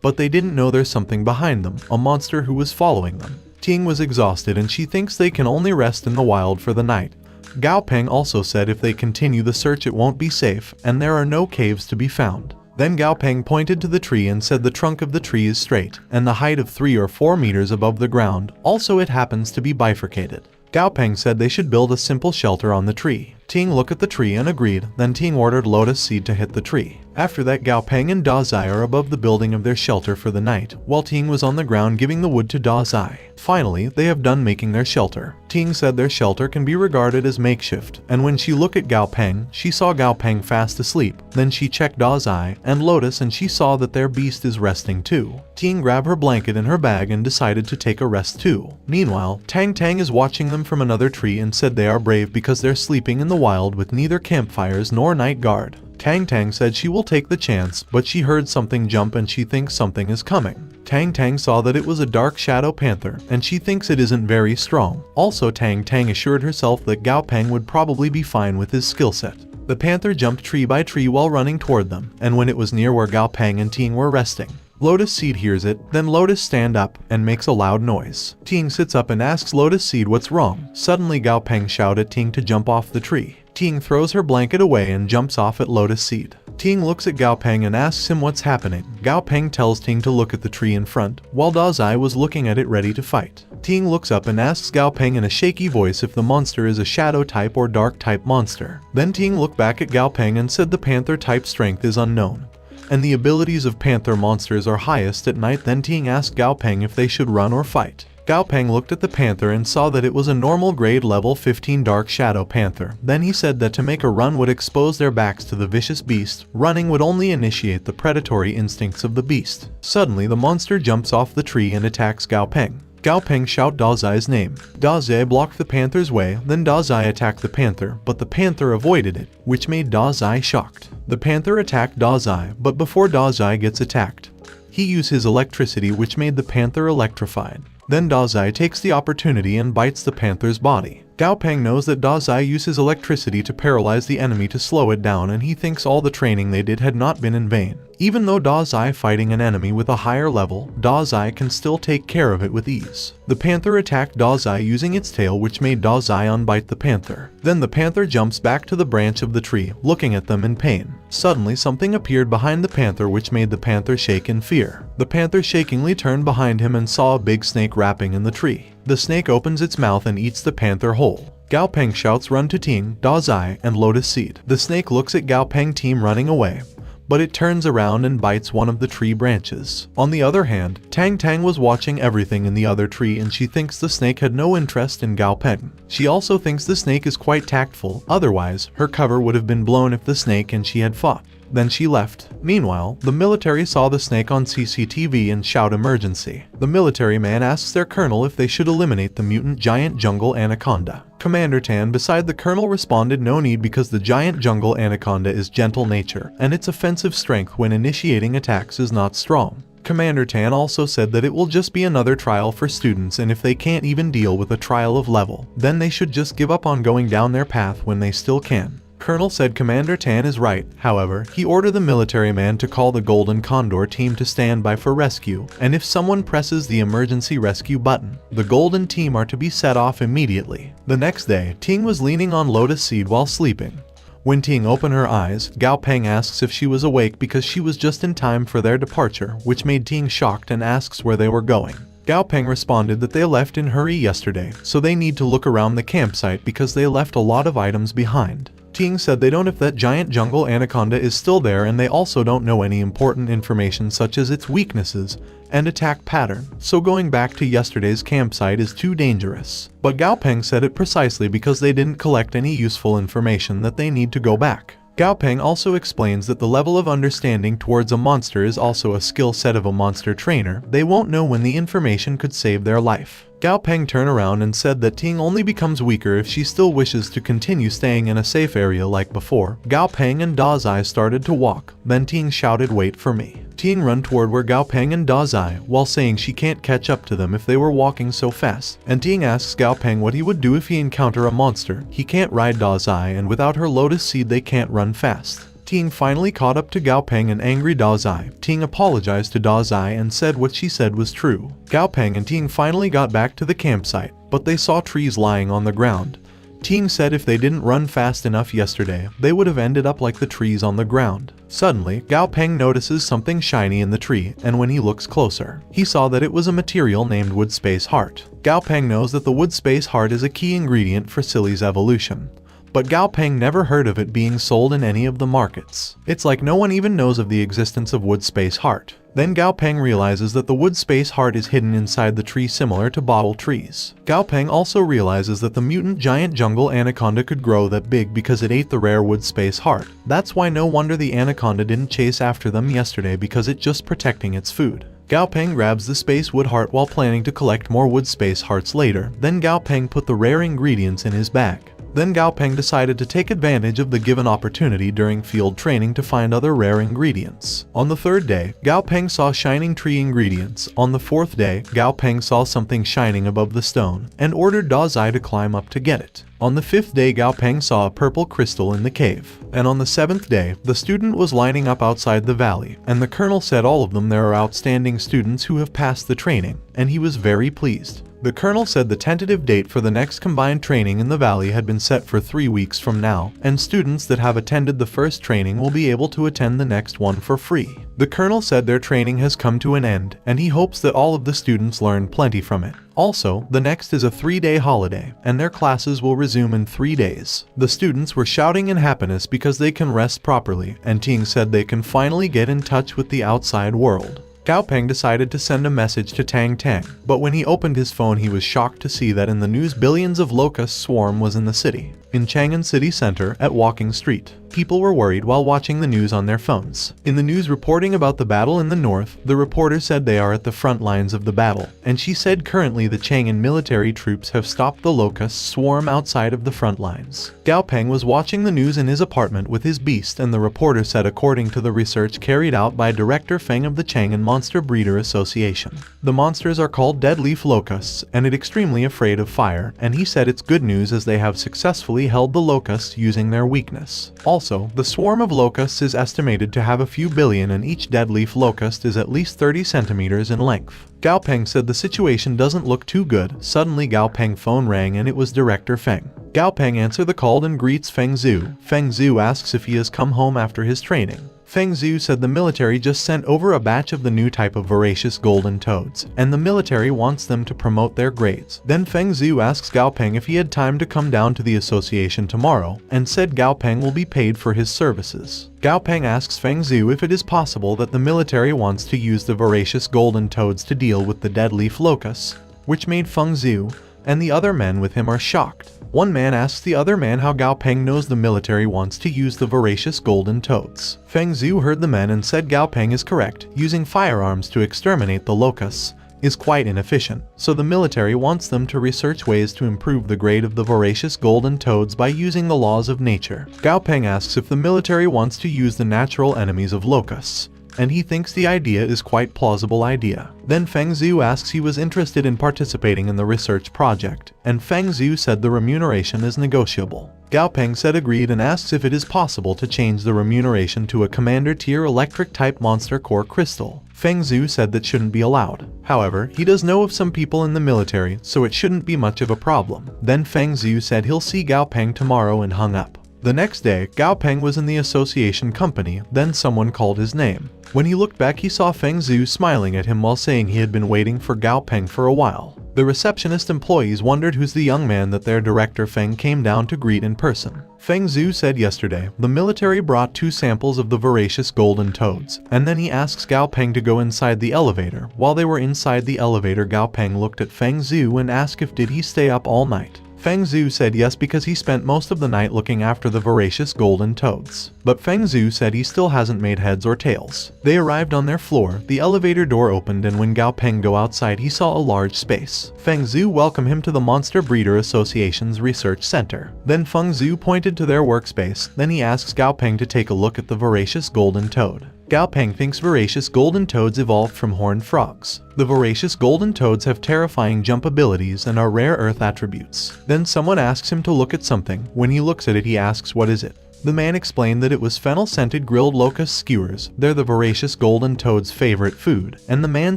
but they didn't know there's something behind them, a monster who was following them. Ting was exhausted and she thinks they can only rest in the wild for the night. Gao Peng also said if they continue the search it won't be safe, and there are no caves to be found. Then Gao Peng pointed to the tree and said the trunk of the tree is straight, and the height of 3 or 4 meters above the ground, also it happens to be bifurcated. Gao Peng said they should build a simple shelter on the tree. Ting looked at the tree and agreed, then Ting ordered Lotus Seed to hit the tree. After that Gao Peng and Da Zai are above the building of their shelter for the night, while Ting was on the ground giving the wood to Da Zai. Finally, they have done making their shelter. Ting said their shelter can be regarded as makeshift, and when she looked at Gao Peng, she saw Gao Peng fast asleep. Then she checked Da Zai and Lotus and she saw that their beast is resting too. Ting grabbed her blanket in her bag and decided to take a rest too. Meanwhile, Tang Tang is watching them from another tree and said they are brave because they're sleeping in the wild with neither campfires nor night guard. Tang Tang said she will take the chance, but she heard something jump and she thinks something is coming. Tang Tang saw that it was a dark shadow panther, and she thinks it isn't very strong. Also Tang Tang assured herself that Gao Peng would probably be fine with his skill set. The panther jumped tree by tree while running toward them, and when it was near where Gao Peng and Ting were resting, Lotus Seed hears it, then Lotus stand up and makes a loud noise. Ting sits up and asks Lotus Seed what's wrong. Suddenly Gao Peng shouts at Ting to jump off the tree. Ting throws her blanket away and jumps off at Lotus Seed. Ting looks at Gao Peng and asks him what's happening. Gao Peng tells Ting to look at the tree in front, while Da Zai was looking at it ready to fight. Ting looks up and asks Gao Peng in a shaky voice if the monster is a shadow type or dark type monster. Then Ting looked back at Gao Peng and said the panther type strength is unknown, and the abilities of panther monsters are highest at night. Then Ting asked Gao Peng if they should run or fight. Gao Peng looked at the panther and saw that it was a normal grade level 15 dark shadow panther. Then he said that to make a run would expose their backs to the vicious beast. Running would only initiate the predatory instincts of the beast. Suddenly the monster jumps off the tree and attacks Gao Peng. Gao Peng shouted Da Zai's name. Da Zai blocked the panther's way, then Da Zai attacked the panther, but the panther avoided it, which made Da Zai shocked. The panther attacked Da Zai, but before Da Zai gets attacked, he used his electricity, which made the panther electrified. Then Da Zai takes the opportunity and bites the panther's body. Gao Peng knows that Da Zai uses electricity to paralyze the enemy to slow it down, and he thinks all the training they did had not been in vain. Even though Da Zai fighting an enemy with a higher level, Da Zai can still take care of it with ease. The panther attacked Da Zai using its tail, which made Da Zai unbite the panther. Then the panther jumps back to the branch of the tree, looking at them in pain. Suddenly something appeared behind the panther which made the panther shake in fear. The panther shakingly turned behind him and saw a big snake wrapping in the tree. The snake opens its mouth and eats the panther whole. Gao Peng shouts run to Ting, Da Zai, and Lotus Seed. The snake looks at Gao Peng team running away, but it turns around and bites one of the tree branches. On the other hand, Tang Tang was watching everything in the other tree and she thinks the snake had no interest in Gao Peng. She also thinks the snake is quite tactful, otherwise her cover would have been blown if the snake and she had fought. Then she left. Meanwhile, the military saw the snake on CCTV and shout emergency. The military man asks their colonel if they should eliminate the mutant giant jungle anaconda. Commander Tan beside the colonel responded no need because the giant jungle anaconda is gentle nature, and its offensive strength when initiating attacks is not strong. Commander Tan also said that it will just be another trial for students, and if they can't even deal with a trial of level, then they should just give up on going down their path when they still can. Colonel said Commander Tan is right. However, he ordered the military man to call the Golden Condor team to stand by for rescue, and if someone presses the emergency rescue button, the Golden team are to be set off immediately. The next day, Ting was leaning on lotus seed while sleeping. When Ting opened her eyes, Gao Peng asks if she was awake because she was just in time for their departure, which made Ting shocked and asks where they were going. Gao Peng responded that they left in hurry yesterday, so they need to look around the campsite because they left a lot of items behind. Ting said they don't know if that giant jungle anaconda is still there, and they also don't know any important information such as its weaknesses and attack pattern, so going back to yesterday's campsite is too dangerous. But Gao Peng said it precisely because they didn't collect any useful information that they need to go back. Gao Peng also explains that the level of understanding towards a monster is also a skill set of a monster trainer. They won't know when the information could save their life. Gao Peng turned around and said that Ting only becomes weaker if she still wishes to continue staying in a safe area like before. Gao Peng and Da Zai started to walk, then Ting shouted, "Wait for me." Ting ran toward where Gao Peng and Da Zai, while saying she can't catch up to them if they were walking so fast, and Ting asks Gao Peng what he would do if he encounter a monster. He can't ride Da Zai, and without her lotus seed they can't run fast. Ting finally caught up to Gao Peng and angry Da Zai. Ting apologized to Da Zai and said what she said was true. Gao Peng and Ting finally got back to the campsite, but they saw trees lying on the ground. Ting said if they didn't run fast enough yesterday, they would have ended up like the trees on the ground. Suddenly, Gao Peng notices something shiny in the tree, and when he looks closer, he saw that it was a material named wood space heart. Gao Peng knows that the wood space heart is a key ingredient for Silly's evolution, but Gao Peng never heard of it being sold in any of the markets. It's like no one even knows of the existence of wood space heart. Then Gao Peng realizes that the wood space heart is hidden inside the tree similar to bottle trees. Gao Peng also realizes that the mutant giant jungle anaconda could grow that big because it ate the rare wood space heart. That's why no wonder the anaconda didn't chase after them yesterday, because it's just protecting its food. Gao Peng grabs the space wood heart while planning to collect more wood space hearts later. Then Gao Peng put the rare ingredients in his bag. Then Gao Peng decided to take advantage of the given opportunity during field training to find other rare ingredients. On the third day, Gao Peng saw shining tree ingredients. On the fourth day, Gao Peng saw something shining above the stone and ordered Da Zai to climb up to get it. On the fifth day, Gao Peng saw a purple crystal in the cave. And on the seventh day, the student was lining up outside the valley, and the colonel said all of them there are outstanding students who have passed the training, and he was very pleased. The colonel said the tentative date for the next combined training in the valley had been set for 3 weeks from now, and students that have attended the first training will be able to attend the next one for free. The colonel said their training has come to an end, and he hopes that all of the students learn plenty from it. Also, the next is a 3-day holiday, and their classes will resume in 3 days. The students were shouting in happiness because they can rest properly, and Ting said they can finally get in touch with the outside world. Gao Peng decided to send a message to Tang Tang, but when he opened his phone he was shocked to see that in the news billions of locusts swarm was in the city. In Chang'an City Center, at Walking Street, people were worried while watching the news on their phones. In the news reporting about the battle in the north, the reporter said they are at the front lines of the battle, and she said currently the Chang'an military troops have stopped the locusts swarm outside of the front lines. Gao Peng was watching the news in his apartment with his beast, and the reporter said according to the research carried out by Director Feng of the Chang'an Monster Breeder Association, the monsters are called dead leaf locusts, and it extremely afraid of fire, and he said it's good news as they have successfully held the locusts using their weakness. Also, the swarm of locusts is estimated to have a few billion, and each dead leaf locust is at least 30 centimeters in length. Gao Peng said the situation doesn't look too good. Suddenly Gao Peng's phone rang and it was Director Feng. Gao Peng answers the call and greets Feng Zhu. Feng Zhu asks if he has come home after his training. Feng Zhu said the military just sent over a batch of the new type of voracious golden toads, and the military wants them to promote their grades. Then Feng Zhu asks Gao Peng if he had time to come down to the association tomorrow, and said Gao Peng will be paid for his services. Gao Peng asks Feng Zhu if it is possible that the military wants to use the voracious golden toads to deal with the dead leaf locusts, which made Feng Zhu and the other men with him are shocked. One man asks the other man how Gao Peng knows the military wants to use the voracious golden toads. Feng Zhu heard the men and said Gao Peng is correct. Using firearms to exterminate the locusts is quite inefficient, so the military wants them to research ways to improve the grade of the voracious golden toads by using the laws of nature. Gao Peng asks if the military wants to use the natural enemies of locusts, and he thinks the idea is quite plausible idea. Then Feng Zhu asks he was interested in participating in the research project, and Feng Zhu said the remuneration is negotiable. Gao Peng said agreed and asks if it is possible to change the remuneration to a commander tier electric type monster core crystal. Feng Zhu said that shouldn't be allowed. However, he does know of some people in the military, so it shouldn't be much of a problem. Then Feng Zhu said he'll see Gao Peng tomorrow and hung up. The next day, Gao Peng was in the association company, then someone called his name. When he looked back, he saw Feng Zhu smiling at him while saying he had been waiting for Gao Peng for a while. The receptionist employees wondered who's the young man that their director Feng came down to greet in person. Feng Zhu said yesterday, the military brought 2 samples of the voracious golden toads, and then he asks Gao Peng to go inside the elevator. While they were inside the elevator, Gao Peng looked at Feng Zhu and asked if did he stay up all night. Feng Zhu said yes because he spent most of the night looking after the voracious golden toads. But Feng Zhu said he still hasn't made heads or tails. They arrived on their floor, the elevator door opened, and when Gao Peng go outside he saw a large space. Feng Zhu welcomed him to the Monster Breeder Association's research center. Then Feng Zhu pointed to their workspace, then he asks Gao Peng to take a look at the voracious golden toad. Gao Peng thinks voracious golden toads evolved from horned frogs. The voracious golden toads have terrifying jump abilities and are rare earth attributes. Then someone asks him to look at something. When he looks at it, he asks what is it. The man explained that it was fennel-scented grilled locust skewers. They're the voracious golden toad's favorite food, and the man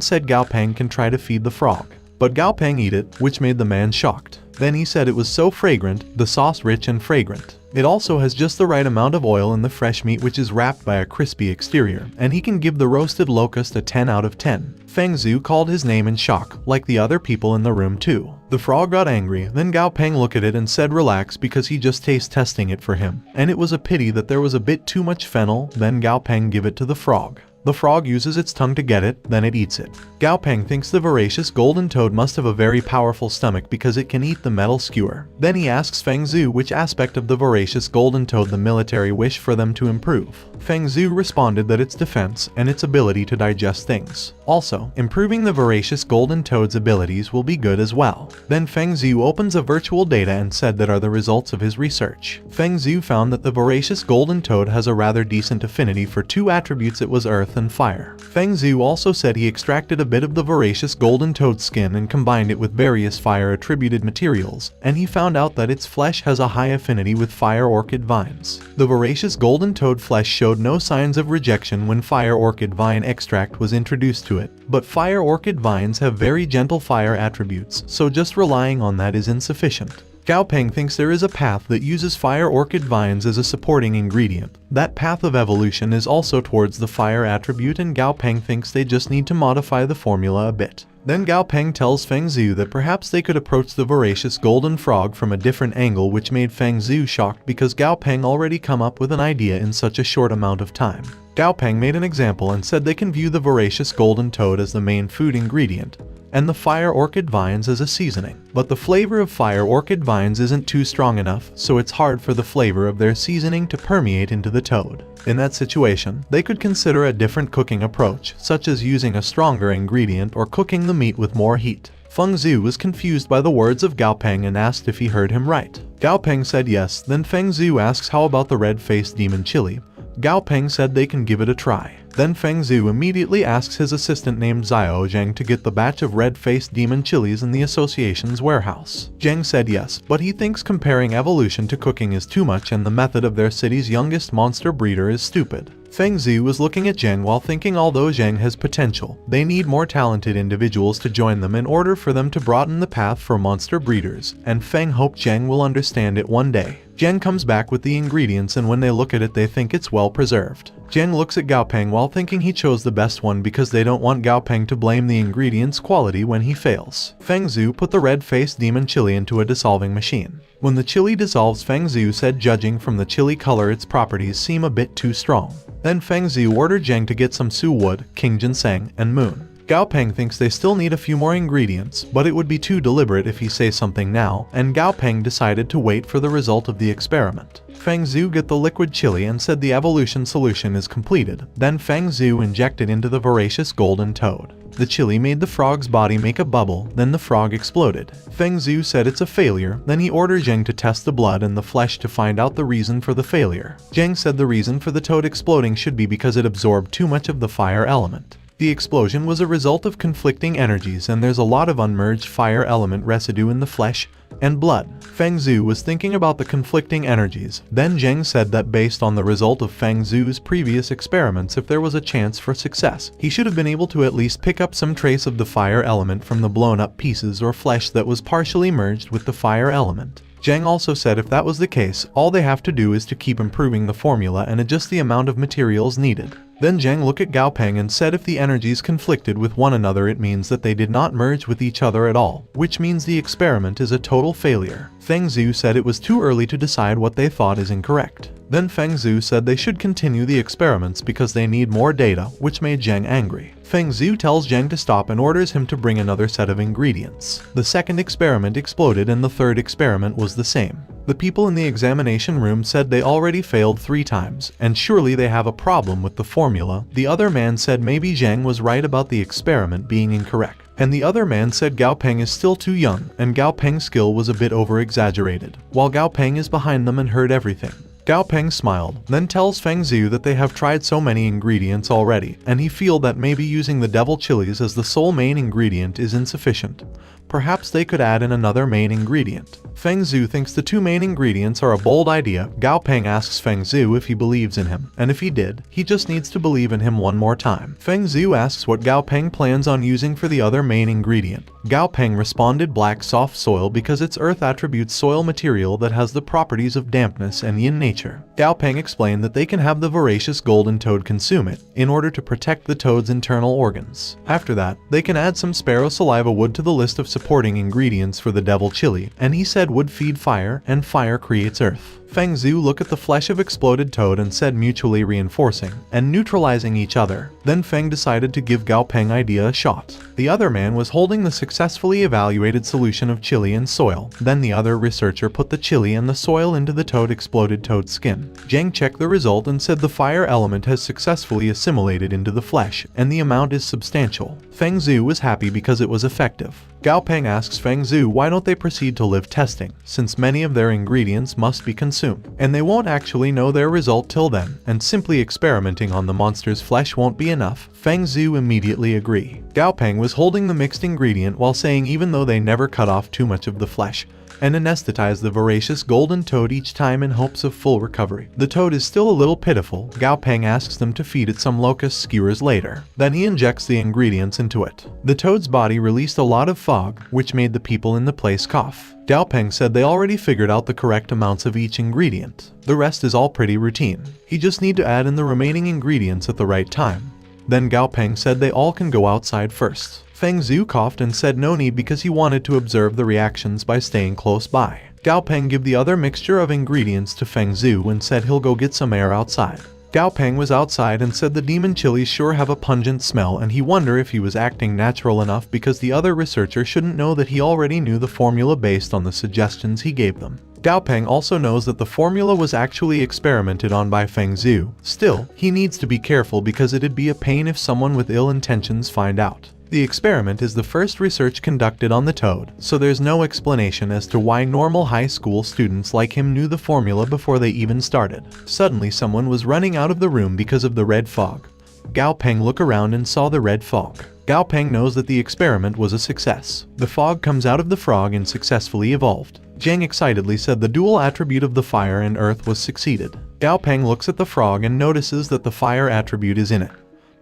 said Gao Peng can try to feed the frog. But Gao Peng eat it, which made the man shocked. Then he said it was so fragrant, the sauce rich and fragrant. It also has just the right amount of oil in the fresh meat, which is wrapped by a crispy exterior, and he can give the roasted locust a 10 out of 10. Feng Zhu called his name in shock, like the other people in the room too. The frog got angry, then Gao Peng looked at it and said relax because he just tastes testing it for him. And it was a pity that there was a bit too much fennel. Then Gao Peng give it to the frog. The frog uses its tongue to get it, then it eats it. Gao Peng thinks the voracious golden toad must have a very powerful stomach because it can eat the metal skewer. Then he asks Feng Zhu which aspect of the voracious golden toad the military wish for them to improve. Feng Zhu responded that its defense and its ability to digest things. Also, improving the voracious golden toad's abilities will be good as well. Then Feng Zhu opens a virtual data and said that are the results of his research. Feng Zhu found that the voracious golden toad has a rather decent affinity for 2 attributes, it was earth and fire. Feng Zhu also said he extracted a bit of the voracious golden toad skin and combined it with various fire attributed materials, and he found out that its flesh has a high affinity with fire orchid vines. The voracious golden toad flesh showed no signs of rejection when fire orchid vine extract was introduced to it, but fire orchid vines have very gentle fire attributes, so just relying on that is insufficient. Gao Peng thinks there is a path that uses fire orchid vines as a supporting ingredient. That path of evolution is also towards the fire attribute, and Gao Peng thinks they just need to modify the formula a bit. Then Gao Peng tells Feng Zhu that perhaps they could approach the voracious golden frog from a different angle, which made Feng Zhu shocked because Gao Peng already come up with an idea in such a short amount of time. Gao Peng made an example and said they can view the voracious golden toad as the main food ingredient, and the fire orchid vines as a seasoning. But the flavor of fire orchid vines isn't too strong enough, so it's hard for the flavor of their seasoning to permeate into the toad. In that situation, they could consider a different cooking approach, such as using a stronger ingredient or cooking the meat with more heat. Feng Zhu was confused by the words of Gao Peng and asked if he heard him right. Gao Peng said yes. Then Feng Zhu asks how about the red-faced demon chili. Gao Peng said they can give it a try. Then Feng Zhu immediately asks his assistant named Xiao Zheng to get the batch of red-faced demon chilies in the association's warehouse. Zheng said yes, but he thinks comparing evolution to cooking is too much and the method of their city's youngest monster breeder is stupid. Feng Zhu was looking at Zheng while thinking although Zheng has potential, they need more talented individuals to join them in order for them to broaden the path for monster breeders, and Feng hoped Zheng will understand it one day. Zheng comes back with the ingredients, and when they look at it they think it's well preserved. Zheng looks at Gao Peng while thinking he chose the best one because they don't want Gao Peng to blame the ingredients' quality when he fails. Feng Zhu put the red-faced demon chili into a dissolving machine. When the chili dissolves, Feng Zhu said judging from the chili color its properties seem a bit too strong. Then Feng Zhu ordered Zheng to get some su wood, king ginseng, and moon. Gao Peng thinks they still need a few more ingredients, but it would be too deliberate if he says something now, and Gao Peng decided to wait for the result of the experiment. Feng Zhu got the liquid chili and said the evolution solution is completed. Then Feng Zhu injected into the voracious golden toad. The chili made the frog's body make a bubble, then the frog exploded. Feng Zhu said it's a failure, then he ordered Zheng to test the blood and the flesh to find out the reason for the failure. Zheng said the reason for the toad exploding should be because it absorbed too much of the fire element. The explosion was a result of conflicting energies and there's a lot of unmerged fire element residue in the flesh and blood. Feng Zhu was thinking about the conflicting energies. Then Zheng said that based on the result of Feng Zhu's previous experiments, if there was a chance for success, he should have been able to at least pick up some trace of the fire element from the blown up pieces or flesh that was partially merged with the fire element. Zheng also said if that was the case, all they have to do is to keep improving the formula and adjust the amount of materials needed. Then Zheng looked at Gao Peng and said if the energies conflicted with one another it means that they did not merge with each other at all, which means the experiment is a total failure. Feng Zhu said it was too early to decide what they thought is incorrect. Then Feng Zhu said they should continue the experiments because they need more data, which made Zheng angry. Feng Zhu tells Zheng to stop and orders him to bring another set of ingredients. The second experiment exploded and the third experiment was the same. The people in the examination room said they already failed 3 times, and surely they have a problem with the formula. The other man said maybe Zheng was right about the experiment being incorrect. And the other man said Gao Peng is still too young, and Gao Peng's skill was a bit over-exaggerated, while Gao Peng is behind them and heard everything. Gao Peng smiled, then tells Feng Zhu that they have tried so many ingredients already, and he feels that maybe using the devil chilies as the sole main ingredient is insufficient. Perhaps they could add in another main ingredient. Feng Zhu thinks the 2 main ingredients are a bold idea. Gao Peng asks Feng Zhu if he believes in him, and if he did, he just needs to believe in him one more time. Feng Zhu asks what Gao Peng plans on using for the other main ingredient. Gao Peng responded black soft soil because its earth attributes soil material that has the properties of dampness and yin nature. Gao Peng explained that they can have the voracious golden toad consume it, in order to protect the toad's internal organs. After that, they can add some sparrow saliva wood to the list of supporting ingredients for the devil chili, and he said wood feed fire, and fire creates earth. Feng Zhu looked at the flesh of exploded toad and said mutually reinforcing and neutralizing each other. Then Feng decided to give Gao Peng idea a shot. The other man was holding the successfully evaluated solution of chili and soil. Then the other researcher put the chili and the soil into the exploded toad skin. Zheng checked the result and said the fire element has successfully assimilated into the flesh, and the amount is substantial. Feng Zhu was happy because it was effective. Gao Peng asks Feng Zhu why don't they proceed to live testing, since many of their ingredients must be consumed, and they won't actually know their result till then, and simply experimenting on the monster's flesh won't be enough. Feng Zhu immediately agreed. Gao Peng was holding the mixed ingredient while saying even though they never cut off too much of the flesh, and anesthetize the voracious golden toad each time in hopes of full recovery. The toad is still a little pitiful. Gao Peng asks them to feed it some locust skewers later. Then he injects the ingredients into it. The toad's body released a lot of fog, which made the people in the place cough. Gao Peng said they already figured out the correct amounts of each ingredient. The rest is all pretty routine. He just need to add in the remaining ingredients at the right time. Then Gao Peng said they all can go outside first. Feng Zhu coughed and said no need because he wanted to observe the reactions by staying close by. Gao Peng gave the other mixture of ingredients to Feng Zhu and said he'll go get some air outside. Gao Peng was outside and said the demon chilies sure have a pungent smell, and he wondered if he was acting natural enough because the other researcher shouldn't know that he already knew the formula based on the suggestions he gave them. Gao Peng also knows that the formula was actually experimented on by Feng Zhu. Still, he needs to be careful because it'd be a pain if someone with ill intentions find out. The experiment is the first research conducted on the toad, so there's no explanation as to why normal high school students like him knew the formula before they even started. Suddenly someone was running out of the room because of the red fog. Gao Peng looked around and saw the red fog. Gao Peng knows that the experiment was a success. The fog comes out of the frog and successfully evolved. Zheng excitedly said the dual attribute of the fire and earth was succeeded. Gao Peng looks at the frog and notices that the fire attribute is in it.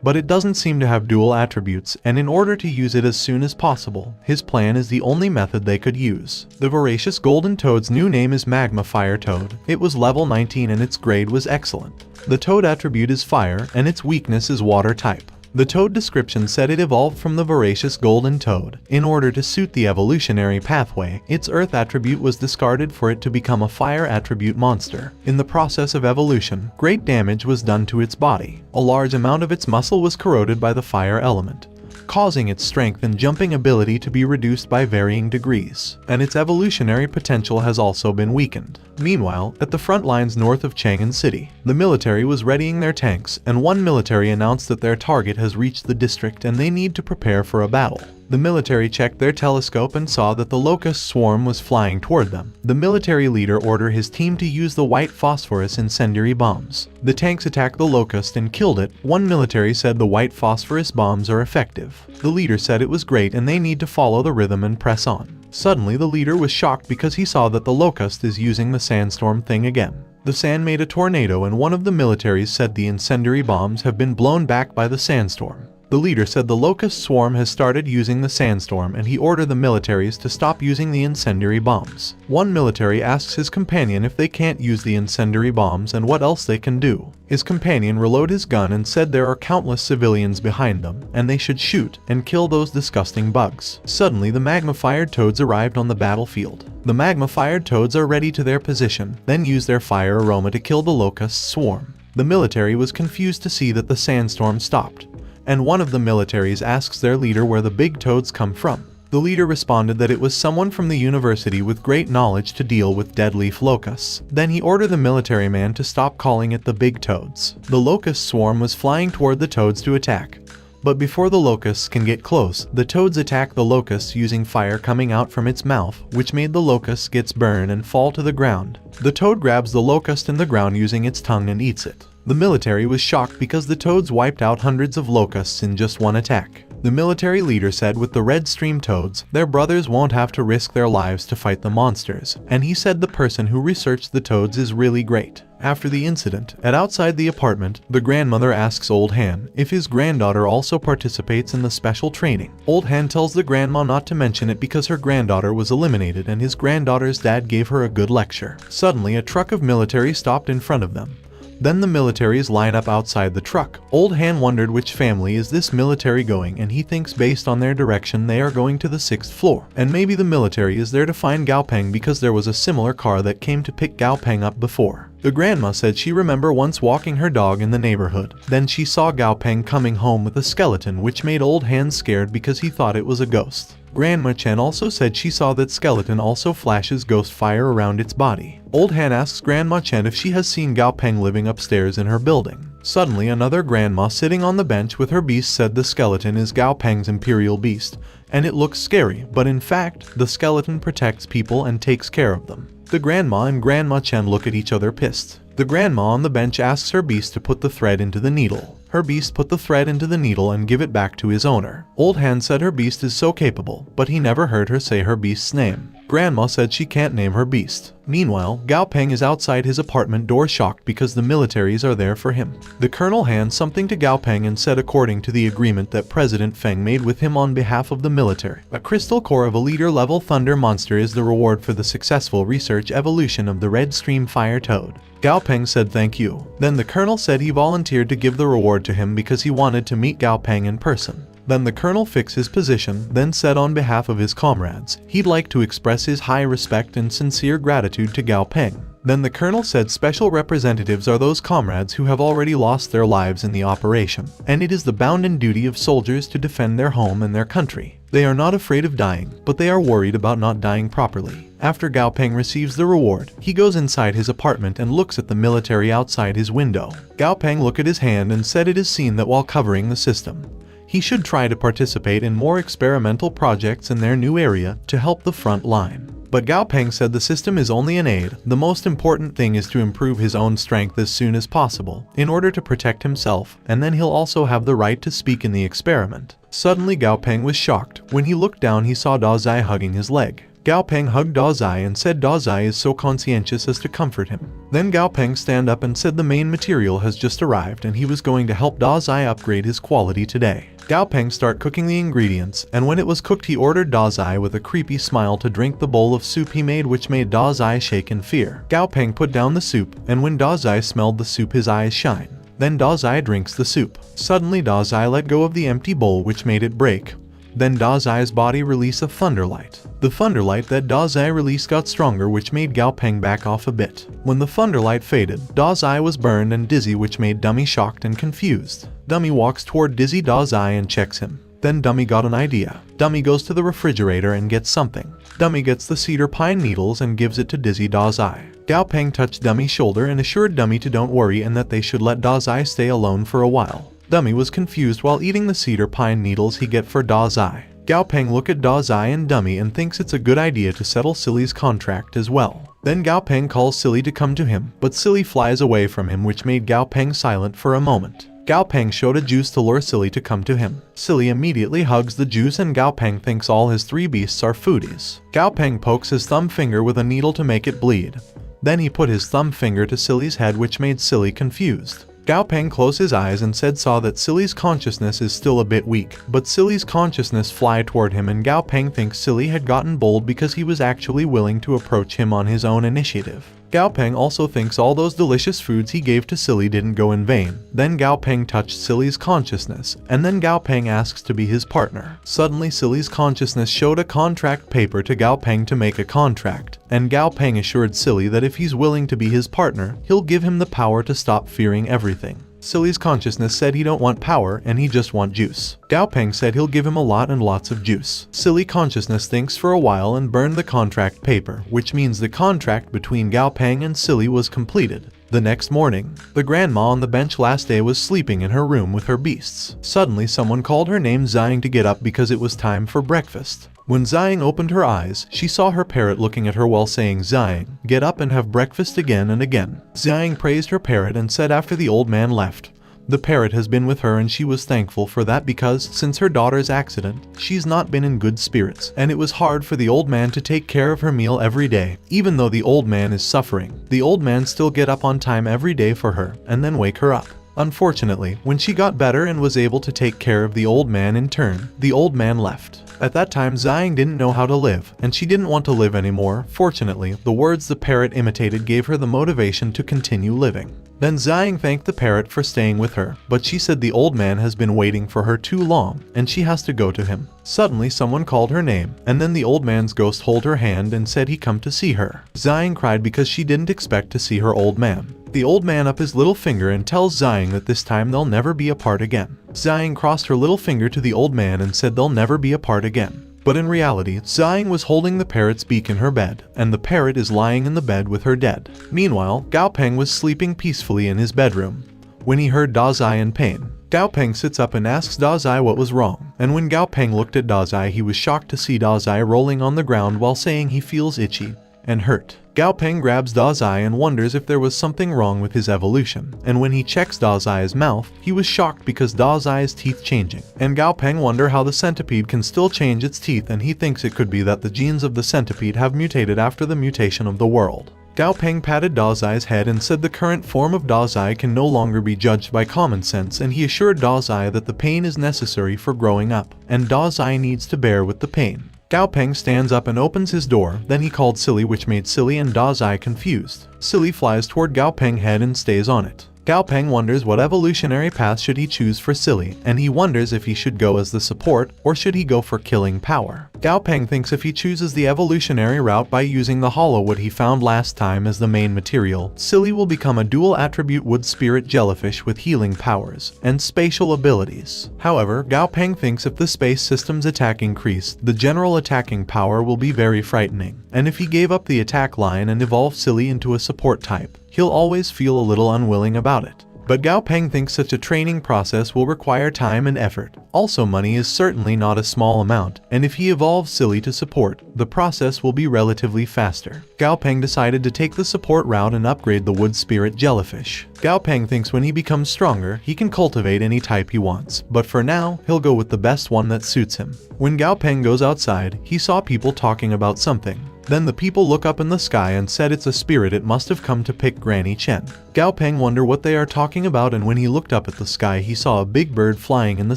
But it doesn't seem to have dual attributes, and in order to use it as soon as possible, his plan is the only method they could use. The voracious golden toad's new name is Magma Fire Toad. It was level 19 and its grade was excellent. The toad attribute is fire, and its weakness is water type. The toad description said it evolved from the voracious golden toad. In order to suit the evolutionary pathway, its earth attribute was discarded for it to become a fire attribute monster. In the process of evolution, great damage was done to its body. A large amount of its muscle was corroded by the fire element. causing its strength and jumping ability to be reduced by varying degrees, and its evolutionary potential has also been weakened. Meanwhile, at the front lines north of Chang'an City, the military was readying their tanks, and one military announced that their target has reached the district and they need to prepare for a battle. The military checked their telescope and saw that the locust swarm was flying toward them. The military leader ordered his team to use the white phosphorus incendiary bombs. The tanks attacked the locust and killed it. One military said the white phosphorus bombs are effective. The leader said it was great and they need to follow the rhythm and press on. Suddenly the leader was shocked because he saw that the locust is using the sandstorm thing again. The sand made a tornado and one of the militaries said the incendiary bombs have been blown back by the sandstorm. The leader said the locust swarm has started using the sandstorm and he ordered the militaries to stop using the incendiary bombs. One military asks his companion if they can't use the incendiary bombs and what else they can do. His companion reloaded his gun and said there are countless civilians behind them and they should shoot and kill those disgusting bugs. Suddenly the magma-fired toads arrived on the battlefield. The magma-fired toads are ready to their position, then use their fire aroma to kill the locust swarm. The military was confused to see that the sandstorm stopped, and one of the militaries asks their leader where the big toads come from. The leader responded that it was someone from the university with great knowledge to deal with dead leaf locusts. Then he ordered the military man to stop calling it the big toads. The locust swarm was flying toward the toads to attack. But before the locusts can get close, the toads attack the locusts using fire coming out from its mouth, which made the locusts gets burned and fall to the ground. The toad grabs the locust in the ground using its tongue and eats it. The military was shocked because the toads wiped out hundreds of locusts in just one attack. The military leader said with the red stream toads, their brothers won't have to risk their lives to fight the monsters, and he said the person who researched the toads is really great. After the incident, at outside the apartment, the grandmother asks Old Han if his granddaughter also participates in the special training. Old Han tells the grandma not to mention it because her granddaughter was eliminated and his granddaughter's dad gave her a good lecture. Suddenly, a truck of military stopped in front of them. Then the militaries line up outside the truck. Old Han wondered which family is this military going, and he thinks based on their direction they are going to the 6th floor. And maybe the military is there to find Gao Peng because there was a similar car that came to pick Gao Peng up before. The grandma said she remember once walking her dog in the neighborhood. Then she saw Gao Peng coming home with a skeleton, which made Old Han scared because he thought it was a ghost. Grandma Chen also said she saw that skeleton also flashes ghost fire around its body. Old Han asks Grandma Chen if she has seen Gao Peng living upstairs in her building. Suddenly another grandma sitting on the bench with her beast said the skeleton is Gao Peng's imperial beast, and it looks scary, but in fact, the skeleton protects people and takes care of them. The grandma and Grandma Chen look at each other pissed. The grandma on the bench asks her beast to put the thread into the needle. Her beast put the thread into the needle and give it back to his owner. Old Han said her beast is so capable, but he never heard her say her beast's name. Grandma said she can't name her beast. Meanwhile, Gao Peng is outside his apartment door shocked because the militaries are there for him. The colonel hands something to Gao Peng and said according to the agreement that President Feng made with him on behalf of the military, a crystal core of a leader-level thunder monster is the reward for the successful research evolution of the red stream fire toad. Gao Peng said thank you. Then the colonel said he volunteered to give the reward to him because he wanted to meet Gao Peng in person. Then the colonel fixed his position, then said on behalf of his comrades, he'd like to express his high respect and sincere gratitude to Gao Peng. Then the colonel said special representatives are those comrades who have already lost their lives in the operation, and it is the bounden duty of soldiers to defend their home and their country. They are not afraid of dying, but they are worried about not dying properly. After Gao Peng receives the reward, he goes inside his apartment and looks at the military outside his window. Gao Peng looked at his hand and said it is seen that while covering the system, he should try to participate in more experimental projects in their new area to help the front line. But Gao Peng said the system is only an aid. The most important thing is to improve his own strength as soon as possible, in order to protect himself, and then he'll also have the right to speak in the experiment. Suddenly Gao Peng was shocked. When he looked down he saw Da Zai hugging his leg. Gao Peng hugged Da Zai and said Da Zai is so conscientious as to comfort him. Then Gao Peng stand up and said the main material has just arrived and he was going to help Da Zai upgrade his quality today. Gao Peng start cooking the ingredients, and when it was cooked he ordered Da Zai with a creepy smile to drink the bowl of soup he made, which made Da Zai shake in fear. Gao Peng put down the soup, and when Da Zai smelled the soup his eyes shine. Then Da Zai drinks the soup. Suddenly Da Zai let go of the empty bowl which made it break. Then Da Zai's body released a thunderlight. The thunderlight that Da Zai released got stronger, which made Gao Peng back off a bit. When the thunderlight faded, Da Zai was burned and dizzy, which made Dummy shocked and confused. Dummy walks toward dizzy Da Zai and checks him. Then Dummy got an idea. Dummy goes to the refrigerator and gets something. Dummy gets the cedar pine needles and gives it to Dizzy Dazai. Gao Peng touched Dummy's shoulder and assured Dummy to don't worry and that they should let Dazai stay alone for a while. Dummy was confused while eating the cedar pine needles he get for Dazai. Gao Peng look at Dazai and Dummy and thinks it's a good idea to settle Silly's contract as well. Then Gao Peng calls Silly to come to him, but Silly flies away from him, which made Gao Peng silent for a moment. Gao Peng showed a juice to lure Silly to come to him. Silly immediately hugs the juice and Gao Peng thinks all his three beasts are foodies. Gao Peng pokes his thumb finger with a needle to make it bleed. Then he put his thumb finger to Silly's head, which made Silly confused. Gao Peng closed his eyes and saw that Silly's consciousness is still a bit weak, but Silly's consciousness fly toward him and Gao Peng thinks Silly had gotten bold because he was actually willing to approach him on his own initiative. Gao Peng also thinks all those delicious foods he gave to Silly didn't go in vain. Then Gao Peng touched Silly's consciousness, and then Gao Peng asks to be his partner. Suddenly Silly's consciousness showed a contract paper to Gao Peng to make a contract, and Gao Peng assured Silly that if he's willing to be his partner, he'll give him the power to stop fearing everything. Silly's consciousness said he don't want power and he just want juice. Gao Peng said he'll give him a lot and lots of juice. Silly consciousness thinks for a while and burned the contract paper, which means the contract between Gao Peng and Silly was completed. The next morning, the grandma on the bench last day was sleeping in her room with her beasts. Suddenly someone called her name Zhang to get up because it was time for breakfast. When Zhang opened her eyes, she saw her parrot looking at her while saying, "Zhang, get up and have breakfast," again and again. Zhang praised her parrot and said after the old man left, the parrot has been with her and she was thankful for that because since her daughter's accident, she's not been in good spirits and it was hard for the old man to take care of her meal every day. Even though the old man is suffering, the old man still get up on time every day for her and then wake her up. Unfortunately, when she got better and was able to take care of the old man in turn, the old man left. At that time Zhang didn't know how to live, and she didn't want to live anymore. Fortunately, the words the parrot imitated gave her the motivation to continue living. Then Zhang thanked the parrot for staying with her, but she said the old man has been waiting for her too long, and she has to go to him. Suddenly someone called her name, and then the old man's ghost hold her hand and said he come to see her. Zhang cried because she didn't expect to see her old man. The old man up his little finger and tells Zhang that this time they'll never be apart again. Zhang crossed her little finger to the old man and said they'll never be apart again. But in reality, Zhang was holding the parrot's beak in her bed, and the parrot is lying in the bed with her dead. Meanwhile, Gao Peng was sleeping peacefully in his bedroom. When he heard Dazai in pain, Gao Peng sits up and asks Dazai what was wrong, and when Gao Peng looked at Dazai, he was shocked to see Dazai rolling on the ground while saying he feels itchy and hurt. Gao Peng grabs Dazai and wonders if there was something wrong with his evolution, and when he checks Dazai's mouth, he was shocked because Dazai's teeth changing. And Gao Peng wonder how the centipede can still change its teeth, and he thinks it could be that the genes of the centipede have mutated after the mutation of the world. Gao Peng patted Dazai's head and said the current form of Dazai can no longer be judged by common sense, and he assured Dazai that the pain is necessary for growing up, and Dazai needs to bear with the pain. Gao Peng stands up and opens his door, then he called Silly, which made Silly and Dazai confused. Silly flies toward Gao Peng's head and stays on it. Gao Peng wonders what evolutionary path should he choose for Silly, and he wonders if he should go as the support or should he go for killing power. Gao Peng thinks if he chooses the evolutionary route by using the hollow wood he found last time as the main material, Silly will become a dual attribute wood spirit jellyfish with healing powers and spatial abilities. However, Gao Peng thinks if the space system's attack increased, the general attacking power will be very frightening, and if he gave up the attack line and evolved Silly into a support type, he'll always feel a little unwilling about it. But Gao Peng thinks such a training process will require time and effort. Also, money is certainly not a small amount, and if he evolves Silly to support, the process will be relatively faster. Gao Peng decided to take the support route and upgrade the wood spirit jellyfish. Gao Peng thinks when he becomes stronger, he can cultivate any type he wants, but for now, he'll go with the best one that suits him. When Gao Peng goes outside, he saw people talking about something. Then the people look up in the sky and said it's a spirit, it must have come to pick Granny Chen. Gao Peng wondered what they are talking about, and when he looked up at the sky he saw a big bird flying in the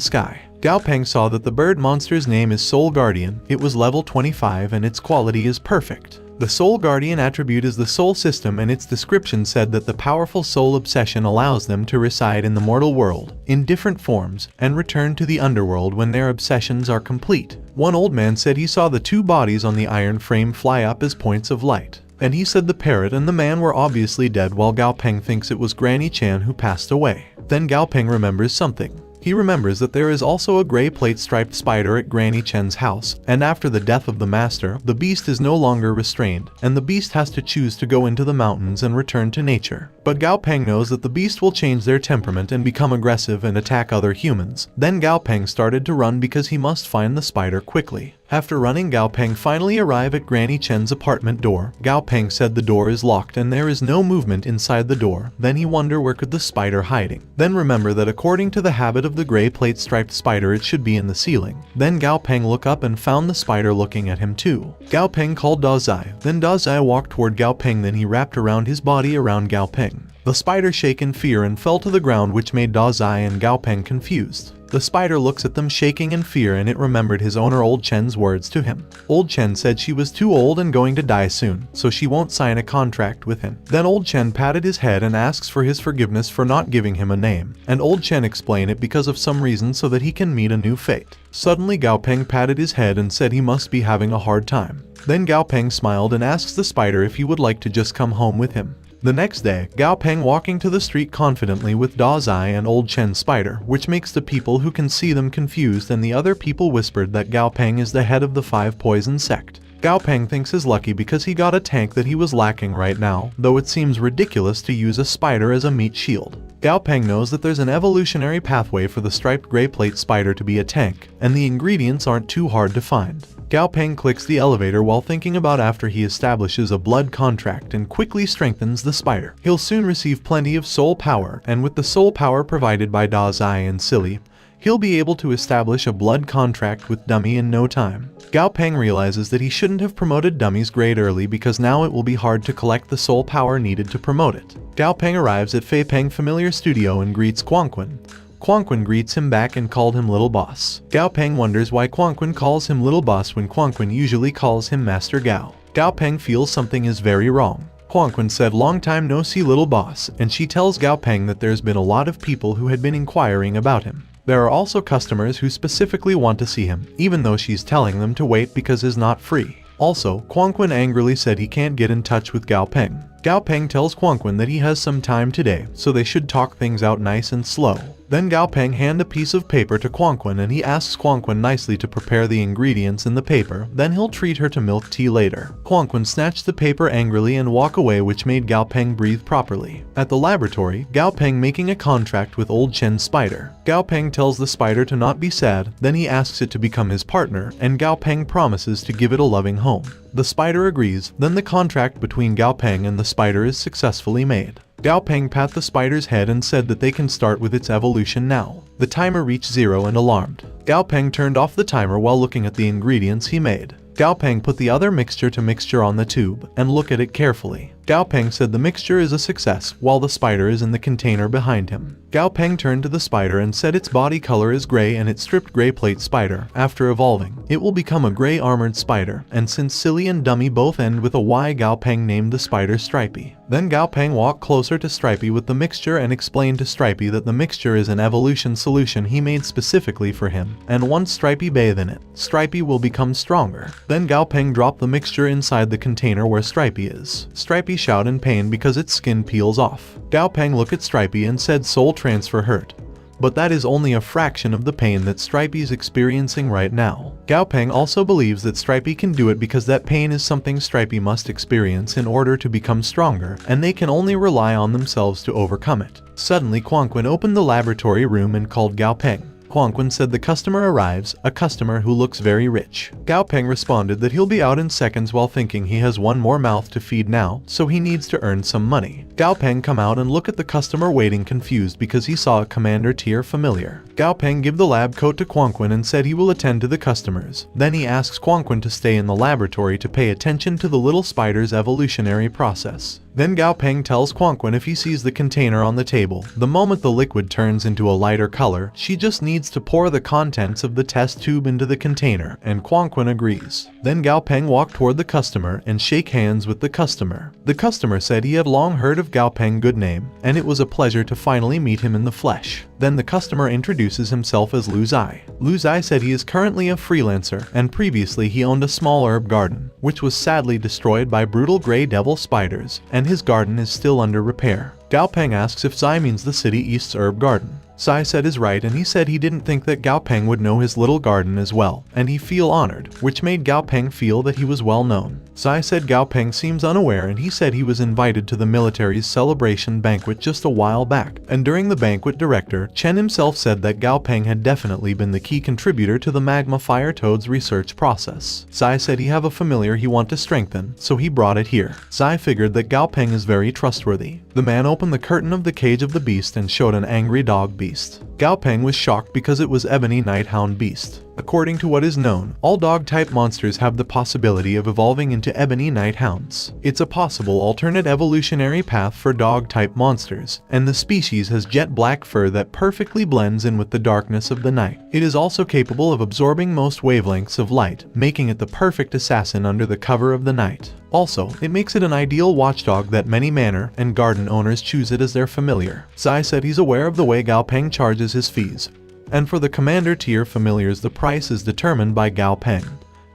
sky. Gao Peng saw that the bird monster's name is Soul Guardian, it was level 25 and its quality is perfect. The Soul Guardian attribute is the soul system, and its description said that the powerful soul obsession allows them to reside in the mortal world, in different forms, and return to the underworld when their obsessions are complete. One old man said he saw the two bodies on the iron frame fly up as points of light, and he said the parrot and the man were obviously dead, while Gao Peng thinks it was Granny Chan who passed away. Then Gao Peng remembers something. He remembers that there is also a gray plate striped spider at Granny Chen's house, and after the death of the master, the beast is no longer restrained, and the beast has to choose to go into the mountains and return to nature. But Gao Peng knows that the beast will change their temperament and become aggressive and attack other humans. Then Gao Peng started to run because he must find the spider quickly. After running, Gao Peng finally arrived at Granny Chen's apartment door. Gao Peng said the door is locked and there is no movement inside the door. Then he wonder where could the spider hiding. Then remember that according to the habit of the gray plate striped spider, it should be in the ceiling. Then Gao Peng look up and found the spider looking at him too. Gao Peng called Da Zai. Then Da Zai walked toward Gao Peng, then he wrapped around his body around Gao Peng. The spider shook in fear and fell to the ground, which made Da Zai and Gao Peng confused. The spider looks at them shaking in fear, and it remembered his owner Old Chen's words to him. Old Chen said she was too old and going to die soon, so she won't sign a contract with him. Then Old Chen patted his head and asks for his forgiveness for not giving him a name, and Old Chen explained it because of some reason so that he can meet a new fate. Suddenly Gao Peng patted his head and said he must be having a hard time. Then Gao Peng smiled and asks the spider if he would like to just come home with him. The next day, Gao Peng walking to the street confidently with Da Zai and Old Chen spider, which makes the people who can see them confused, and the other people whispered that Gao Peng is the head of the 5 poison sect. Gao Peng thinks is lucky because he got a tank that he was lacking right now, though it seems ridiculous to use a spider as a meat shield. Gao Peng knows that there's an evolutionary pathway for the striped gray plate spider to be a tank, and the ingredients aren't too hard to find. Gao Peng clicks the elevator while thinking about after he establishes a blood contract and quickly strengthens the spider. He'll soon receive plenty of soul power, and with the soul power provided by Da Zai and Silly, he'll be able to establish a blood contract with Dummy in no time. Gao Peng realizes that he shouldn't have promoted Dummy's grade early because now it will be hard to collect the soul power needed to promote it. Gao Peng arrives at Fei Peng Familiar Studio and greets Quang Quan. Quang Quan greets him back and called him Little Boss. Gao Peng wonders why Quang Quan calls him Little Boss when Quang Quan usually calls him Master Gao. Gao Peng feels something is very wrong. Quang Quan said long time no see Little Boss, and she tells Gao Peng that there's been a lot of people who had been inquiring about him. There are also customers who specifically want to see him, even though she's telling them to wait because he's not free. Also, Quang Quan angrily said he can't get in touch with Gao Peng. Gao Peng tells Quang Quan that he has some time today, so they should talk things out nice and slow. Then Gao Peng hand a piece of paper to Quang Quan and he asks Quang Quan nicely to prepare the ingredients in the paper, then he'll treat her to milk tea later. Quang Quan snatched the paper angrily and walk away, which made Gao Peng breathe properly. At the laboratory, Gao Peng making a contract with Old Chen's spider. Gao Peng tells the spider to not be sad, then he asks it to become his partner, and Gao Peng promises to give it a loving home. The spider agrees, then the contract between Gao Peng and the spider is successfully made. Gao Peng pat the spider's head and said that they can start with its evolution now. The timer reached 0 and alarmed. Gao Peng turned off the timer while looking at the ingredients he made. Gao Peng put the other mixture on the tube and look at it carefully. Gao Peng said the mixture is a success, while the spider is in the container behind him. Gao Peng turned to the spider and said its body color is gray and its stripped gray plate spider. After evolving, it will become a gray armored spider, and since Silly and Dummy both end with a Y, Gao Peng named the spider Stripey. Then Gao Peng walked closer to Stripey with the mixture and explained to Stripey that the mixture is an evolution solution he made specifically for him, and once Stripey bathe in it, Stripey will become stronger. Then Gao Peng dropped the mixture inside the container where Stripey is. Stripey shout in pain because its skin peels off. Gao Peng looked at Stripey and said soul transfer hurt. But that is only a fraction of the pain that Stripey is experiencing right now. Gao Peng also believes that Stripey can do it because that pain is something Stripey must experience in order to become stronger, and they can only rely on themselves to overcome it. Suddenly Quang Quan opened the laboratory room and called Gao Peng. Quang Quan said the customer arrives, a customer who looks very rich. Gao Peng responded that he'll be out in seconds while thinking he has one more mouth to feed now, so he needs to earn some money. Gao Peng come out and look at the customer waiting confused because he saw a commander tier familiar. Gao Peng give the lab coat to Quang Quan and said he will attend to the customers. Then he asks Quang Quan to stay in the laboratory to pay attention to the little spider's evolutionary process. Then Gao Peng tells Quang Quan if he sees the container on the table, the moment the liquid turns into a lighter color, she just needs to pour the contents of the test tube into the container, and Quang Quan agrees. Then Gao Peng walked toward the customer and shake hands with the customer. The customer said he had long heard of Gao Peng good name, and it was a pleasure to finally meet him in the flesh. Then the customer introduces himself as Lu Zai. Lu Zai said he is currently a freelancer, and previously he owned a small herb garden, which was sadly destroyed by brutal gray devil spiders, and his garden is still under repair. Gao Peng asks if Zai means the City East's herb garden. Zai said is right, and he said he didn't think that Gao Peng would know his little garden as well, and he feel honored, which made Gao Peng feel that he was well known. Zai said Gao Peng seems unaware, and he said he was invited to the military's celebration banquet just a while back, and during the banquet director, Chen himself said that Gao Peng had definitely been the key contributor to the magma fire toad's research process. Zai said he have a familiar he want to strengthen, so he brought it here. Zai figured that Gao Peng is very trustworthy. The man opened the curtain of the cage of the beast and showed an angry dog beast. Gao Peng was shocked because it was Ebony Nighthound Beast. According to what is known, all dog-type monsters have the possibility of evolving into Ebony Nighthounds. It's a possible alternate evolutionary path for dog-type monsters, and the species has jet black fur that perfectly blends in with the darkness of the night. It is also capable of absorbing most wavelengths of light, making it the perfect assassin under the cover of the night. Also, it makes it an ideal watchdog that many manor and garden owners choose it as their familiar. Zai said he's aware of the way Gao Peng charges his fees, and for the commander tier familiars the price is determined by Gao Peng,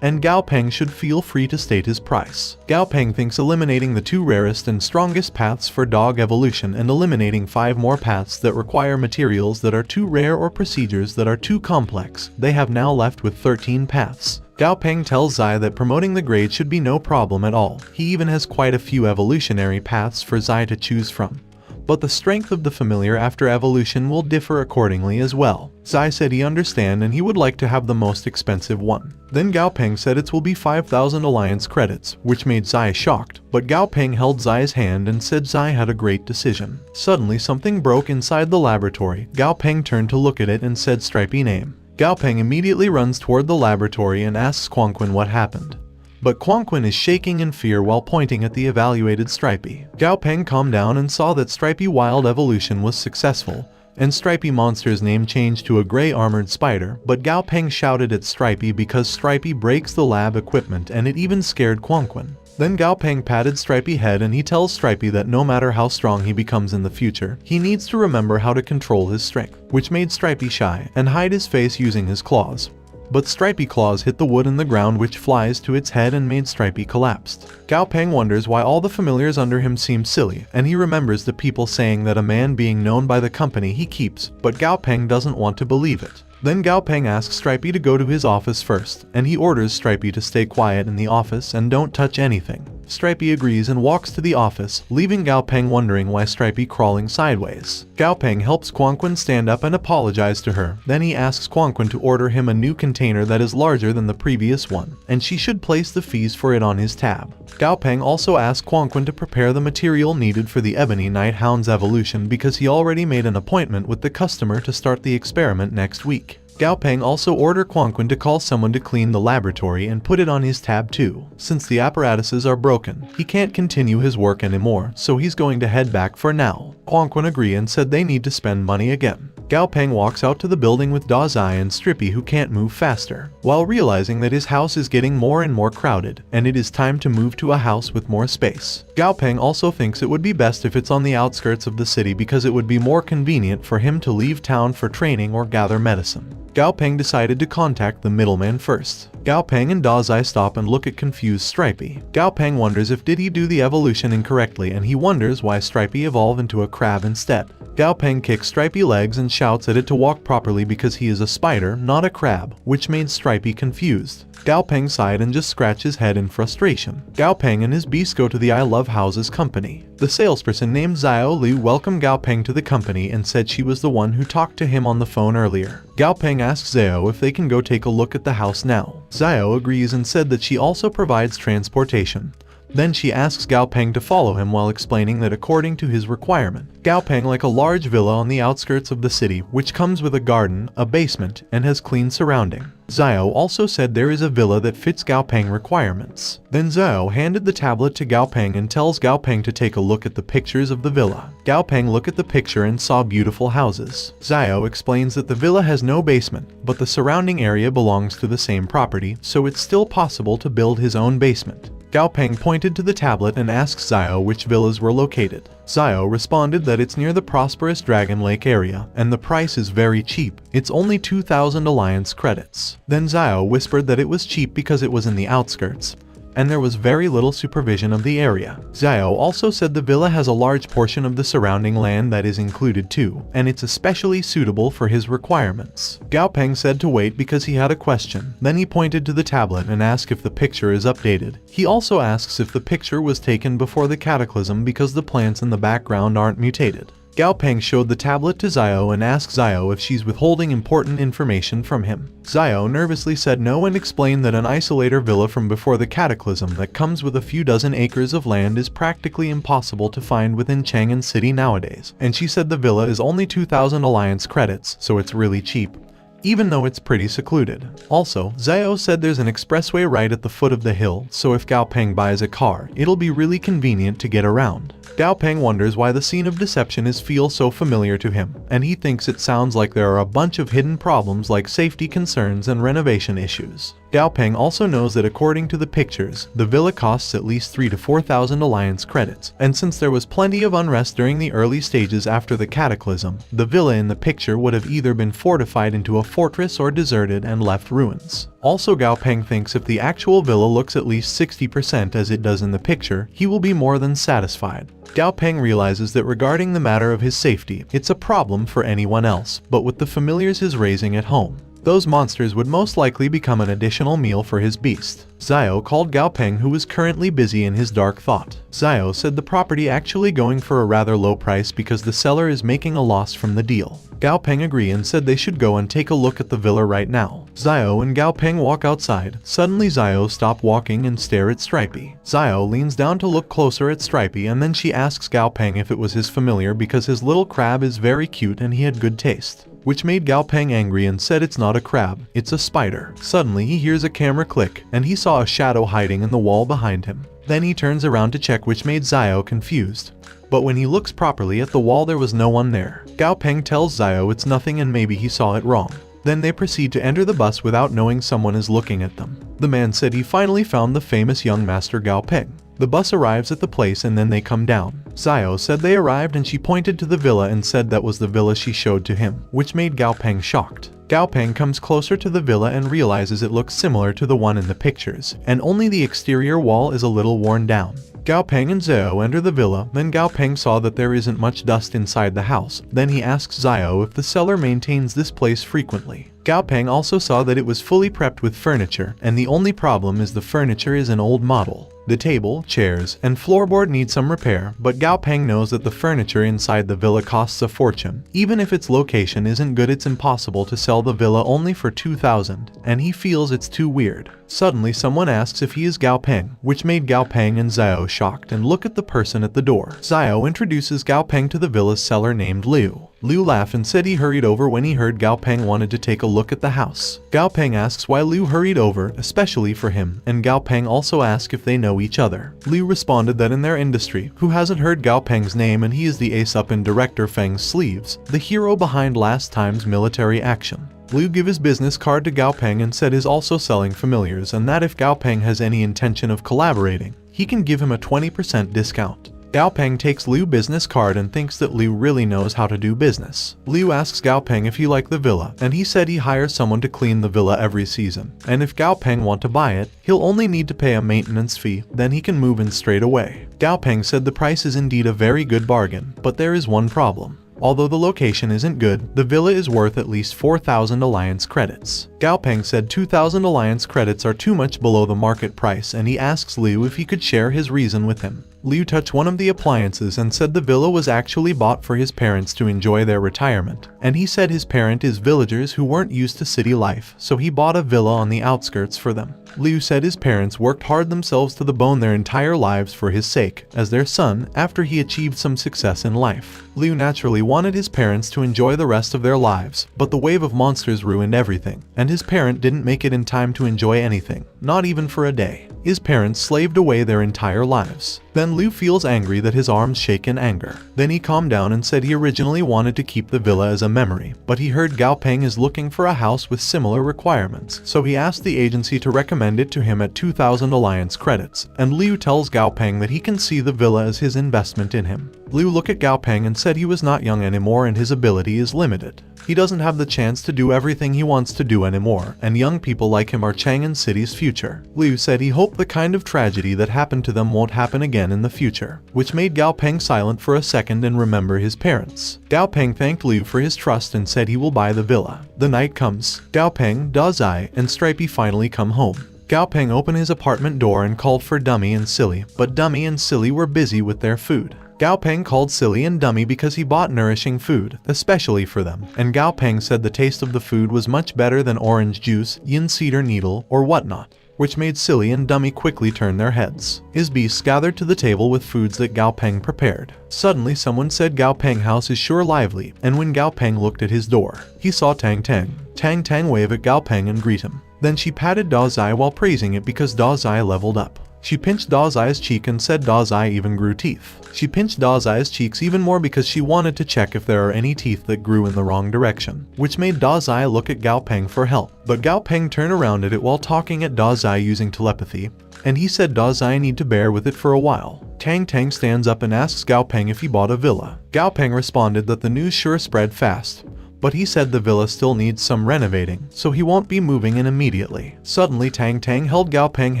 and Gao Peng should feel free to state his price. Gao Peng thinks eliminating the 2 rarest and strongest paths for dog evolution and eliminating 5 more paths that require materials that are too rare or procedures that are too complex, they have now left with 13 paths. Gao Peng tells Zai that promoting the grade should be no problem at all. He even has quite a few evolutionary paths for Zai to choose from. But the strength of the familiar after evolution will differ accordingly as well. Zai said he understand and he would like to have the most expensive one. Then Gao Peng said it will be 5,000 alliance credits, which made Zai shocked, but Gao Peng held Zai's hand and said Zai had a great decision. Suddenly something broke inside the laboratory. Gao Peng turned to look at it and said Stripey name. Gao Peng immediately runs toward the laboratory and asks Quanquin what happened. But Quanquin is shaking in fear while pointing at the evaluated Stripey. Gao Peng calmed down and saw that Stripey wild evolution was successful, and Stripey monster's name changed to a gray armored spider, but Gao Peng shouted at Stripey because Stripey breaks the lab equipment and it even scared Quanquin. Then Gao Peng patted Stripey's head and he tells Stripey that no matter how strong he becomes in the future, he needs to remember how to control his strength, which made Stripey shy and hide his face using his claws. But Stripey claws hit the wood in the ground, which flies to its head and made Stripey collapsed. Gao Peng wonders why all the familiars under him seem silly, and he remembers the people saying that a man being known by the company he keeps, but Gao Peng doesn't want to believe it. Then Gao Peng asks Stripey to go to his office first, and he orders Stripey to stay quiet in the office and don't touch anything. Stripey agrees and walks to the office, leaving Gao Peng wondering why Stripey crawling sideways. Gao Peng helps Quanquin stand up and apologize to her. Then he asks Quanquin to order him a new container that is larger than the previous one, and she should place the fees for it on his tab. Gao Peng also asks Quanquin to prepare the material needed for the Ebony Nighthound's evolution because he already made an appointment with the customer to start the experiment next week. Gao Peng also ordered Quanquin to call someone to clean the laboratory and put it on his tab too. Since the apparatuses are broken, he can't continue his work anymore, so he's going to head back for now. Quanquin agreed and said they need to spend money again. Gao Peng walks out to the building with Da Zai and Stripey, who can't move faster, while realizing that his house is getting more and more crowded, and it is time to move to a house with more space. Gao Peng also thinks it would be best if it's on the outskirts of the city because it would be more convenient for him to leave town for training or gather medicine. Gao Peng decided to contact the middleman first. Gao Peng and Da Zai stop and look at confused Stripey. Gao Peng wonders if did he do the evolution incorrectly, and he wonders why Stripey evolved into a crab instead. Gao Peng kicks Stripey legs and shouts at it to walk properly because he is a spider, not a crab, which made Stripey confused. Gao Peng sighed and just scratched his head in frustration. Gao Peng and his beast go to the I Love Houses company. The salesperson named Xiao Liu welcomed Gao Peng to the company and said she was the one who talked to him on the phone earlier. Gao Peng asks Xiao if they can go take a look at the house now. Xiao agrees and said that she also provides transportation. Then she asks Gao Peng to follow him while explaining that according to his requirement, Gao Peng like a large villa on the outskirts of the city, which comes with a garden, a basement, and has clean surrounding. Xiao also said there is a villa that fits Gao Peng requirements. Then Xiao handed the tablet to Gao Peng and tells Gao Peng to take a look at the pictures of the villa. Gao Peng looked at the picture and saw beautiful houses. Xiao explains that the villa has no basement, but the surrounding area belongs to the same property, so it's still possible to build his own basement. Gao Peng pointed to the tablet and asked Xiao which villas were located. Xiao responded that it's near the prosperous Dragon Lake area, and the price is very cheap. It's only 2,000 alliance credits. Then Xiao whispered that it was cheap because it was in the outskirts, and there was very little supervision of the area. Xiao also said the villa has a large portion of the surrounding land that is included too, and it's especially suitable for his requirements. Gao Peng said to wait because he had a question. Then he pointed to the tablet and asked if the picture is updated. He also asks if the picture was taken before the cataclysm because the plants in the background aren't mutated. Gao Peng showed the tablet to Xiao and asked Xiao if she's withholding important information from him. Xiao nervously said no and explained that an isolator villa from before the cataclysm that comes with a few dozen acres of land is practically impossible to find within Chang'an City nowadays, and she said the villa is only 2,000 alliance credits, so it's really cheap, even though it's pretty secluded. Also, Xiao said there's an expressway right at the foot of the hill, so if Gao Peng buys a car, it'll be really convenient to get around. Gao Peng wonders why the scene of deception feels so familiar to him, and he thinks it sounds like there are a bunch of hidden problems like safety concerns and renovation issues. Gao Peng also knows that according to the pictures, the villa costs at least 3,000 to 4,000 alliance credits, and since there was plenty of unrest during the early stages after the cataclysm, the villa in the picture would have either been fortified into a fortress or deserted and left ruins. Also, Gao Peng thinks if the actual villa looks at least 60% as it does in the picture, he will be more than satisfied. Gao Peng realizes that regarding the matter of his safety, it's a problem for anyone else, but with the familiars he's raising at home, those monsters would most likely become an additional meal for his beast. Xiao called Gao Peng, who was currently busy in his dark thought. Xiao said the property actually going for a rather low price because the seller is making a loss from the deal. Gao Peng agreed and said they should go and take a look at the villa right now. Xiao and Gao Peng walk outside. Suddenly Xiao stops walking and stare at Stripey. Xiao leans down to look closer at Stripey and then she asks Gao Peng if it was his familiar because his little crab is very cute and he had good taste, which made Gao Peng angry and said it's not a crab, it's a spider. Suddenly he hears a camera click and he saw a shadow hiding in the wall behind him. Then he turns around to check, which made Xiao confused. But when he looks properly at the wall there was no one there. Gao Peng tells Xiao it's nothing and maybe he saw it wrong. Then they proceed to enter the bus without knowing someone is looking at them. The man said he finally found the famous young master Gao Peng. The bus arrives at the place and then they come down. Xiao said they arrived and she pointed to the villa and said that was the villa she showed to him, which made Gao Peng shocked. Gao Peng comes closer to the villa and realizes it looks similar to the one in the pictures, and only the exterior wall is a little worn down. Gao Peng and Xiao enter the villa, then Gao Peng saw that there isn't much dust inside the house. Then he asks Xiao if the seller maintains this place frequently. Gao Peng also saw that it was fully prepped with furniture, and the only problem is the furniture is an old model. The table, chairs, and floorboard need some repair, but Gao Peng knows that the furniture inside the villa costs a fortune. Even if its location isn't good, it's impossible to sell the villa only for 2,000, and he feels it's too weird. Suddenly someone asks if he is Gao Peng, which made Gao Peng and Xiao shocked and look at the person at the door. Xiao introduces Gao Peng to the villa's seller named Liu. Liu laughed and said he hurried over when he heard Gao Peng wanted to take a look at the house. Gao Peng asks why Liu hurried over, especially for him, and Gao Peng also asks if they know each other. Liu responded that in their industry, who hasn't heard Gao Peng's name, and he is the ace up in director Feng's sleeves, the hero behind last time's military action. Liu gave his business card to Gao Peng and said he's also selling familiars and that if Gao Peng has any intention of collaborating, he can give him a 20% discount. Gao Peng takes Liu's business card and thinks that Liu really knows how to do business. Liu asks Gao Peng if he liked the villa, and he said he hires someone to clean the villa every season, and if Gao Peng want to buy it, he'll only need to pay a maintenance fee, then he can move in straight away. Gao Peng said the price is indeed a very good bargain, but there is one problem. Although the location isn't good, the villa is worth at least 4,000 alliance credits. Gao Peng said 2,000 alliance credits are too much below the market price, and he asks Liu if he could share his reason with him. Liu touched one of the appliances and said the villa was actually bought for his parents to enjoy their retirement, and he said his parent is villagers who weren't used to city life, so he bought a villa on the outskirts for them. Liu said his parents worked hard themselves to the bone their entire lives for his sake, as their son, after he achieved some success in life. Liu naturally wanted his parents to enjoy the rest of their lives, but the wave of monsters ruined everything, and his parent didn't make it in time to enjoy anything, not even for a day. His parents slaved away their entire lives. Then Liu feels angry that his arms shake in anger. Then he calmed down and said he originally wanted to keep the villa as a memory, but he heard Gao Peng is looking for a house with similar requirements, so he asked the agency to recommend it to him at 2,000 alliance credits, and Liu tells Gao Peng that he can see the villa as his investment in him. Liu looked at Gao Peng and said he was not young anymore and his ability is limited. He doesn't have the chance to do everything he wants to do anymore, and young people like him are Chang'an City's future. Liu said he hoped the kind of tragedy that happened to them won't happen again in the future, which made Gao Peng silent for a second and remember his parents. Gao Peng thanked Liu for his trust and said he will buy the villa. The night comes. Gao Peng, Da Zai, and Stripey finally come home. Gao Peng opened his apartment door and called for Dummy and Silly, but Dummy and Silly were busy with their food. Gao Peng called Silly and Dummy because he bought nourishing food, especially for them, and Gao Peng said the taste of the food was much better than orange juice, yin cedar needle, or whatnot, which made Silly and Dummy quickly turn their heads. His beasts gathered to the table with foods that Gao Peng prepared. Suddenly someone said Gao Peng house is sure lively, and when Gao Peng looked at his door, he saw Tang Tang. Tang Tang wave at Gao Peng and greet him. Then she patted Da Zai while praising it because Da Zai leveled up. She pinched Da Zai's cheek and said Da Zai even grew teeth. She pinched Da Zai's cheeks even more because she wanted to check if there are any teeth that grew in the wrong direction, which made Da Zai look at Gao Peng for help. But Gao Peng turned around at it while talking at Da Zai using telepathy, and he said Da Zai need to bear with it for a while. Tang Tang stands up and asks Gao Peng if he bought a villa. Gao Peng responded that the news sure spread fast, but he said the villa still needs some renovating, so he won't be moving in immediately. Suddenly Tang Tang held Gao Peng's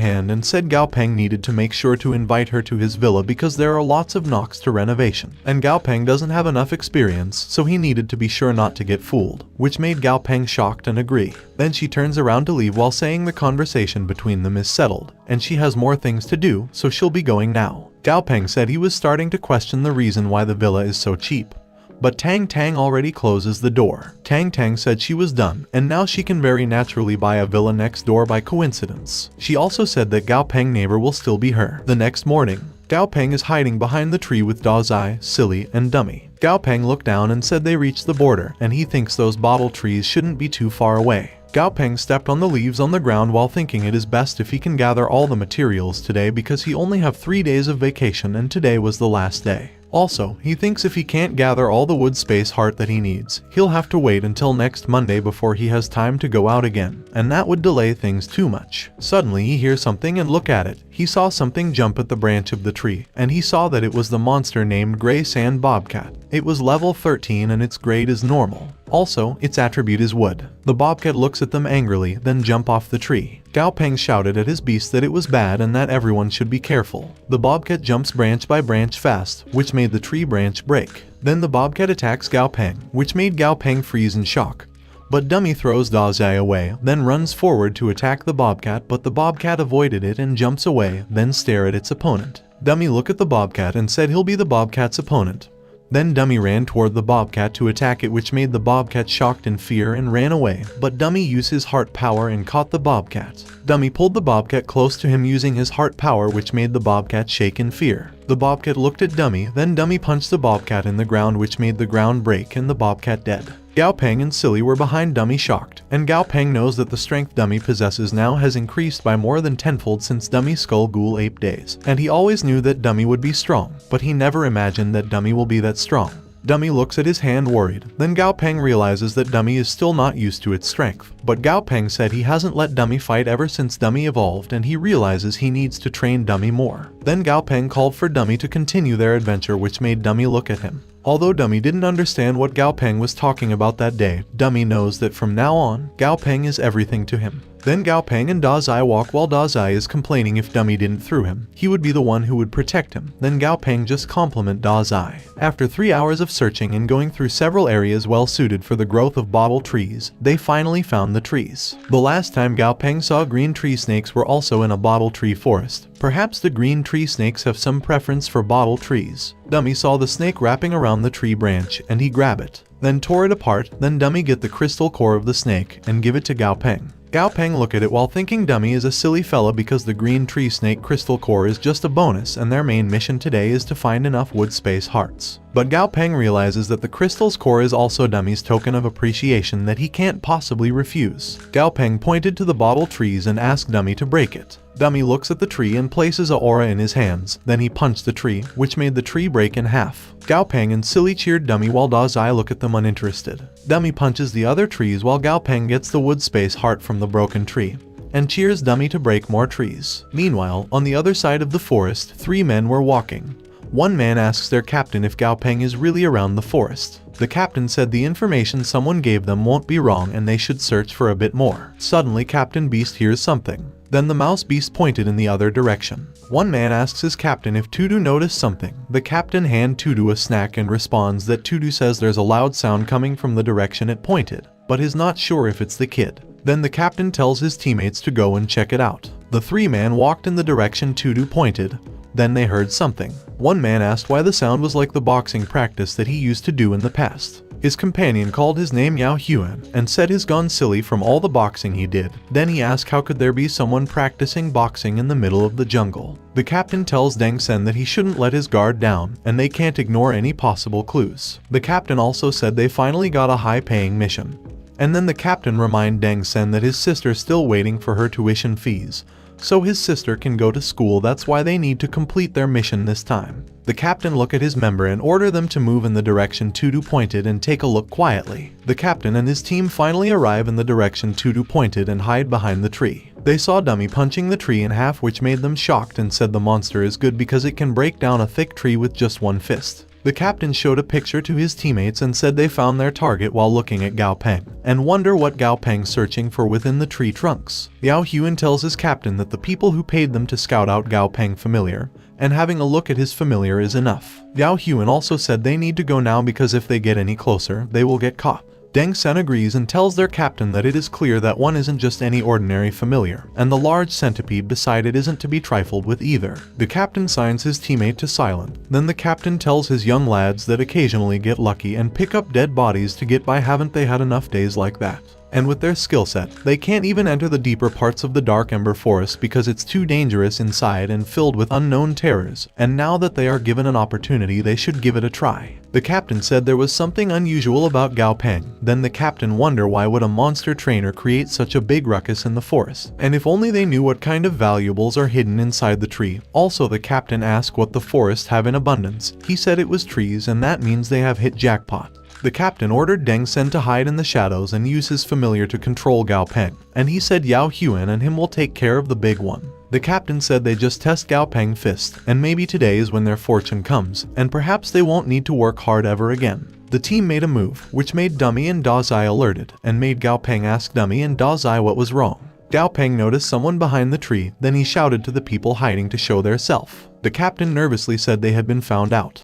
hand and said Gao Peng needed to make sure to invite her to his villa because there are lots of knocks to renovation, and Gao Peng doesn't have enough experience, so he needed to be sure not to get fooled, which made Gao Peng shocked and agree. Then she turns around to leave while saying the conversation between them is settled, and she has more things to do, so she'll be going now. Gao Peng said he was starting to question the reason why the villa is so cheap, but Tang Tang already closes the door. Tang Tang said she was done, and now she can very naturally buy a villa next door by coincidence. She also said that Gao Peng neighbor will still be her. The next morning, Gao Peng is hiding behind the tree with Da Zai, Silly, and Dummy. Gao Peng looked down and said they reached the border, and he thinks those bottle trees shouldn't be too far away. Gao Peng stepped on the leaves on the ground while thinking it is best if he can gather all the materials today because he only have 3 days of vacation and today was the last day. Also, he thinks if he can't gather all the wood space heart that he needs, he'll have to wait until next Monday before he has time to go out again, and that would delay things too much. Suddenly he hears something and look at it. He saw something jump at the branch of the tree, and he saw that it was the monster named Gray Sand Bobcat. It was level 13 and its grade is normal. Also, its attribute is wood. The bobcat looks at them angrily, then jump off the tree. Gao Peng shouted at his beast that it was bad and that everyone should be careful. The bobcat jumps branch by branch fast, which made the tree branch break. Then the bobcat attacks Gao Peng, which made Gao Peng freeze in shock. But Dummy throws Da Zai away, then runs forward to attack the bobcat, but the bobcat avoided it and jumps away, then stare at its opponent. Dummy looked at the bobcat and said he'll be the bobcat's opponent. Then Dummy ran toward the bobcat to attack it, which made the bobcat shocked in fear and ran away, but Dummy used his heart power and caught the bobcat. Dummy pulled the bobcat close to him using his heart power, which made the bobcat shake in fear. The bobcat looked at Dummy, then Dummy punched the bobcat in the ground, which made the ground break and the bobcat dead. Gao Peng and Silly were behind Dummy shocked, and Gao Peng knows that the strength Dummy possesses now has increased by more than tenfold since Dummy's Skull Ghoul Ape days, and he always knew that Dummy would be strong, but he never imagined that Dummy will be that strong. Dummy looks at his hand worried, then Gao Peng realizes that Dummy is still not used to its strength, but Gao Peng said he hasn't let Dummy fight ever since Dummy evolved and he realizes he needs to train Dummy more. Then Gao Peng called for Dummy to continue their adventure, which made Dummy look at him. Although Dummy didn't understand what Gao Peng was talking about that day, Dummy knows that from now on, Gao Peng is everything to him. Then Gao Peng and Da Zai walk while Da Zai is complaining if Dummy didn't through him, he would be the one who would protect him. Then Gao Peng just compliment Da Zai. After 3 hours of searching and going through several areas well suited for the growth of bottle trees, they finally found the trees. The last time Gao Peng saw green tree snakes were also in a bottle tree forest. Perhaps the green tree snakes have some preference for bottle trees. Dummy saw the snake wrapping around the tree branch and he grab it, then tore it apart. Then Dummy get the crystal core of the snake and give it to Gao Peng. Gao Peng look at it while thinking Dummy is a silly fella because the green tree snake crystal core is just a bonus and their main mission today is to find enough wood space hearts. But Gao Peng realizes that the crystal's core is also Dummy's token of appreciation that he can't possibly refuse. Gao Peng pointed to the bottle trees and asked Dummy to break it. Dummy looks at the tree and places a aura in his hands, then he punched the tree, which made the tree break in half. Gao Peng and Silly cheered Dummy while Da Zai look at them uninterested. Dummy punches the other trees while Gao Peng gets the wood space heart from the broken tree, and cheers Dummy to break more trees. Meanwhile, on the other side of the forest, 3 men were walking. One man asks their captain if Gao Peng is really around the forest. The captain said the information someone gave them won't be wrong and they should search for a bit more. Suddenly Captain Beast hears something. Then the mouse beast pointed in the other direction. One man asks his captain if Tudu noticed something. The captain hands Tudu a snack and responds that Tudu says there's a loud sound coming from the direction it pointed, but is not sure if it's the kid. Then the captain tells his teammates to go and check it out. The three men walked in the direction Tudu pointed. Then they heard something. One man asked why the sound was like the boxing practice that he used to do in the past. His companion called his name Yao Huan and said he's gone silly from all the boxing he did. Then he asked how could there be someone practicing boxing in the middle of the jungle. The captain tells Deng Sen that he shouldn't let his guard down and they can't ignore any possible clues. The captain also said they finally got a high-paying mission. And then the captain reminded Deng Sen that his sister's still waiting for her tuition fees, so his sister can go to school. That's why they need to complete their mission this time. The captain look at his member and order them to move in the direction Tudu pointed and take a look quietly. The captain and his team finally arrive in the direction Tudu pointed and hide behind the tree. They saw Dummy punching the tree in half, which made them shocked and said the monster is good because it can break down a thick tree with just one fist. The captain showed a picture to his teammates and said they found their target while looking at Gao Peng, and wonder what Gao Peng's searching for within the tree trunks. Yao Huan tells his captain that the people who paid them to scout out Gao Peng familiar, and having a look at his familiar is enough. Yao Huan also said they need to go now because if they get any closer, they will get caught. Deng Sen agrees and tells their captain that it is clear that one isn't just any ordinary familiar, and the large centipede beside it isn't to be trifled with either. The captain signs his teammate to silent. Then the captain tells his young lads that occasionally get lucky and pick up dead bodies to get by. Haven't they had enough days like that? And with their skill set, they can't even enter the deeper parts of the Dark Ember Forest because it's too dangerous inside and filled with unknown terrors, and now that they are given an opportunity they should give it a try. The captain said there was something unusual about Gao Peng. Then the captain wondered why would a monster trainer create such a big ruckus in the forest, and if only they knew what kind of valuables are hidden inside the tree. Also the captain asked what the forest have in abundance. He said it was trees, and that means they have hit jackpot. The captain ordered Deng Sen to hide in the shadows and use his familiar to control Gao Peng, and he said Yao Huan and him will take care of the big one. The captain said they just test Gao Peng's fist, and maybe today is when their fortune comes, and perhaps they won't need to work hard ever again. The team made a move, which made Dummy and Dazai alerted, and made Gao Peng ask Dummy and Dazai what was wrong. Gao Peng noticed someone behind the tree, then he shouted to the people hiding to show their self. The captain nervously said they had been found out.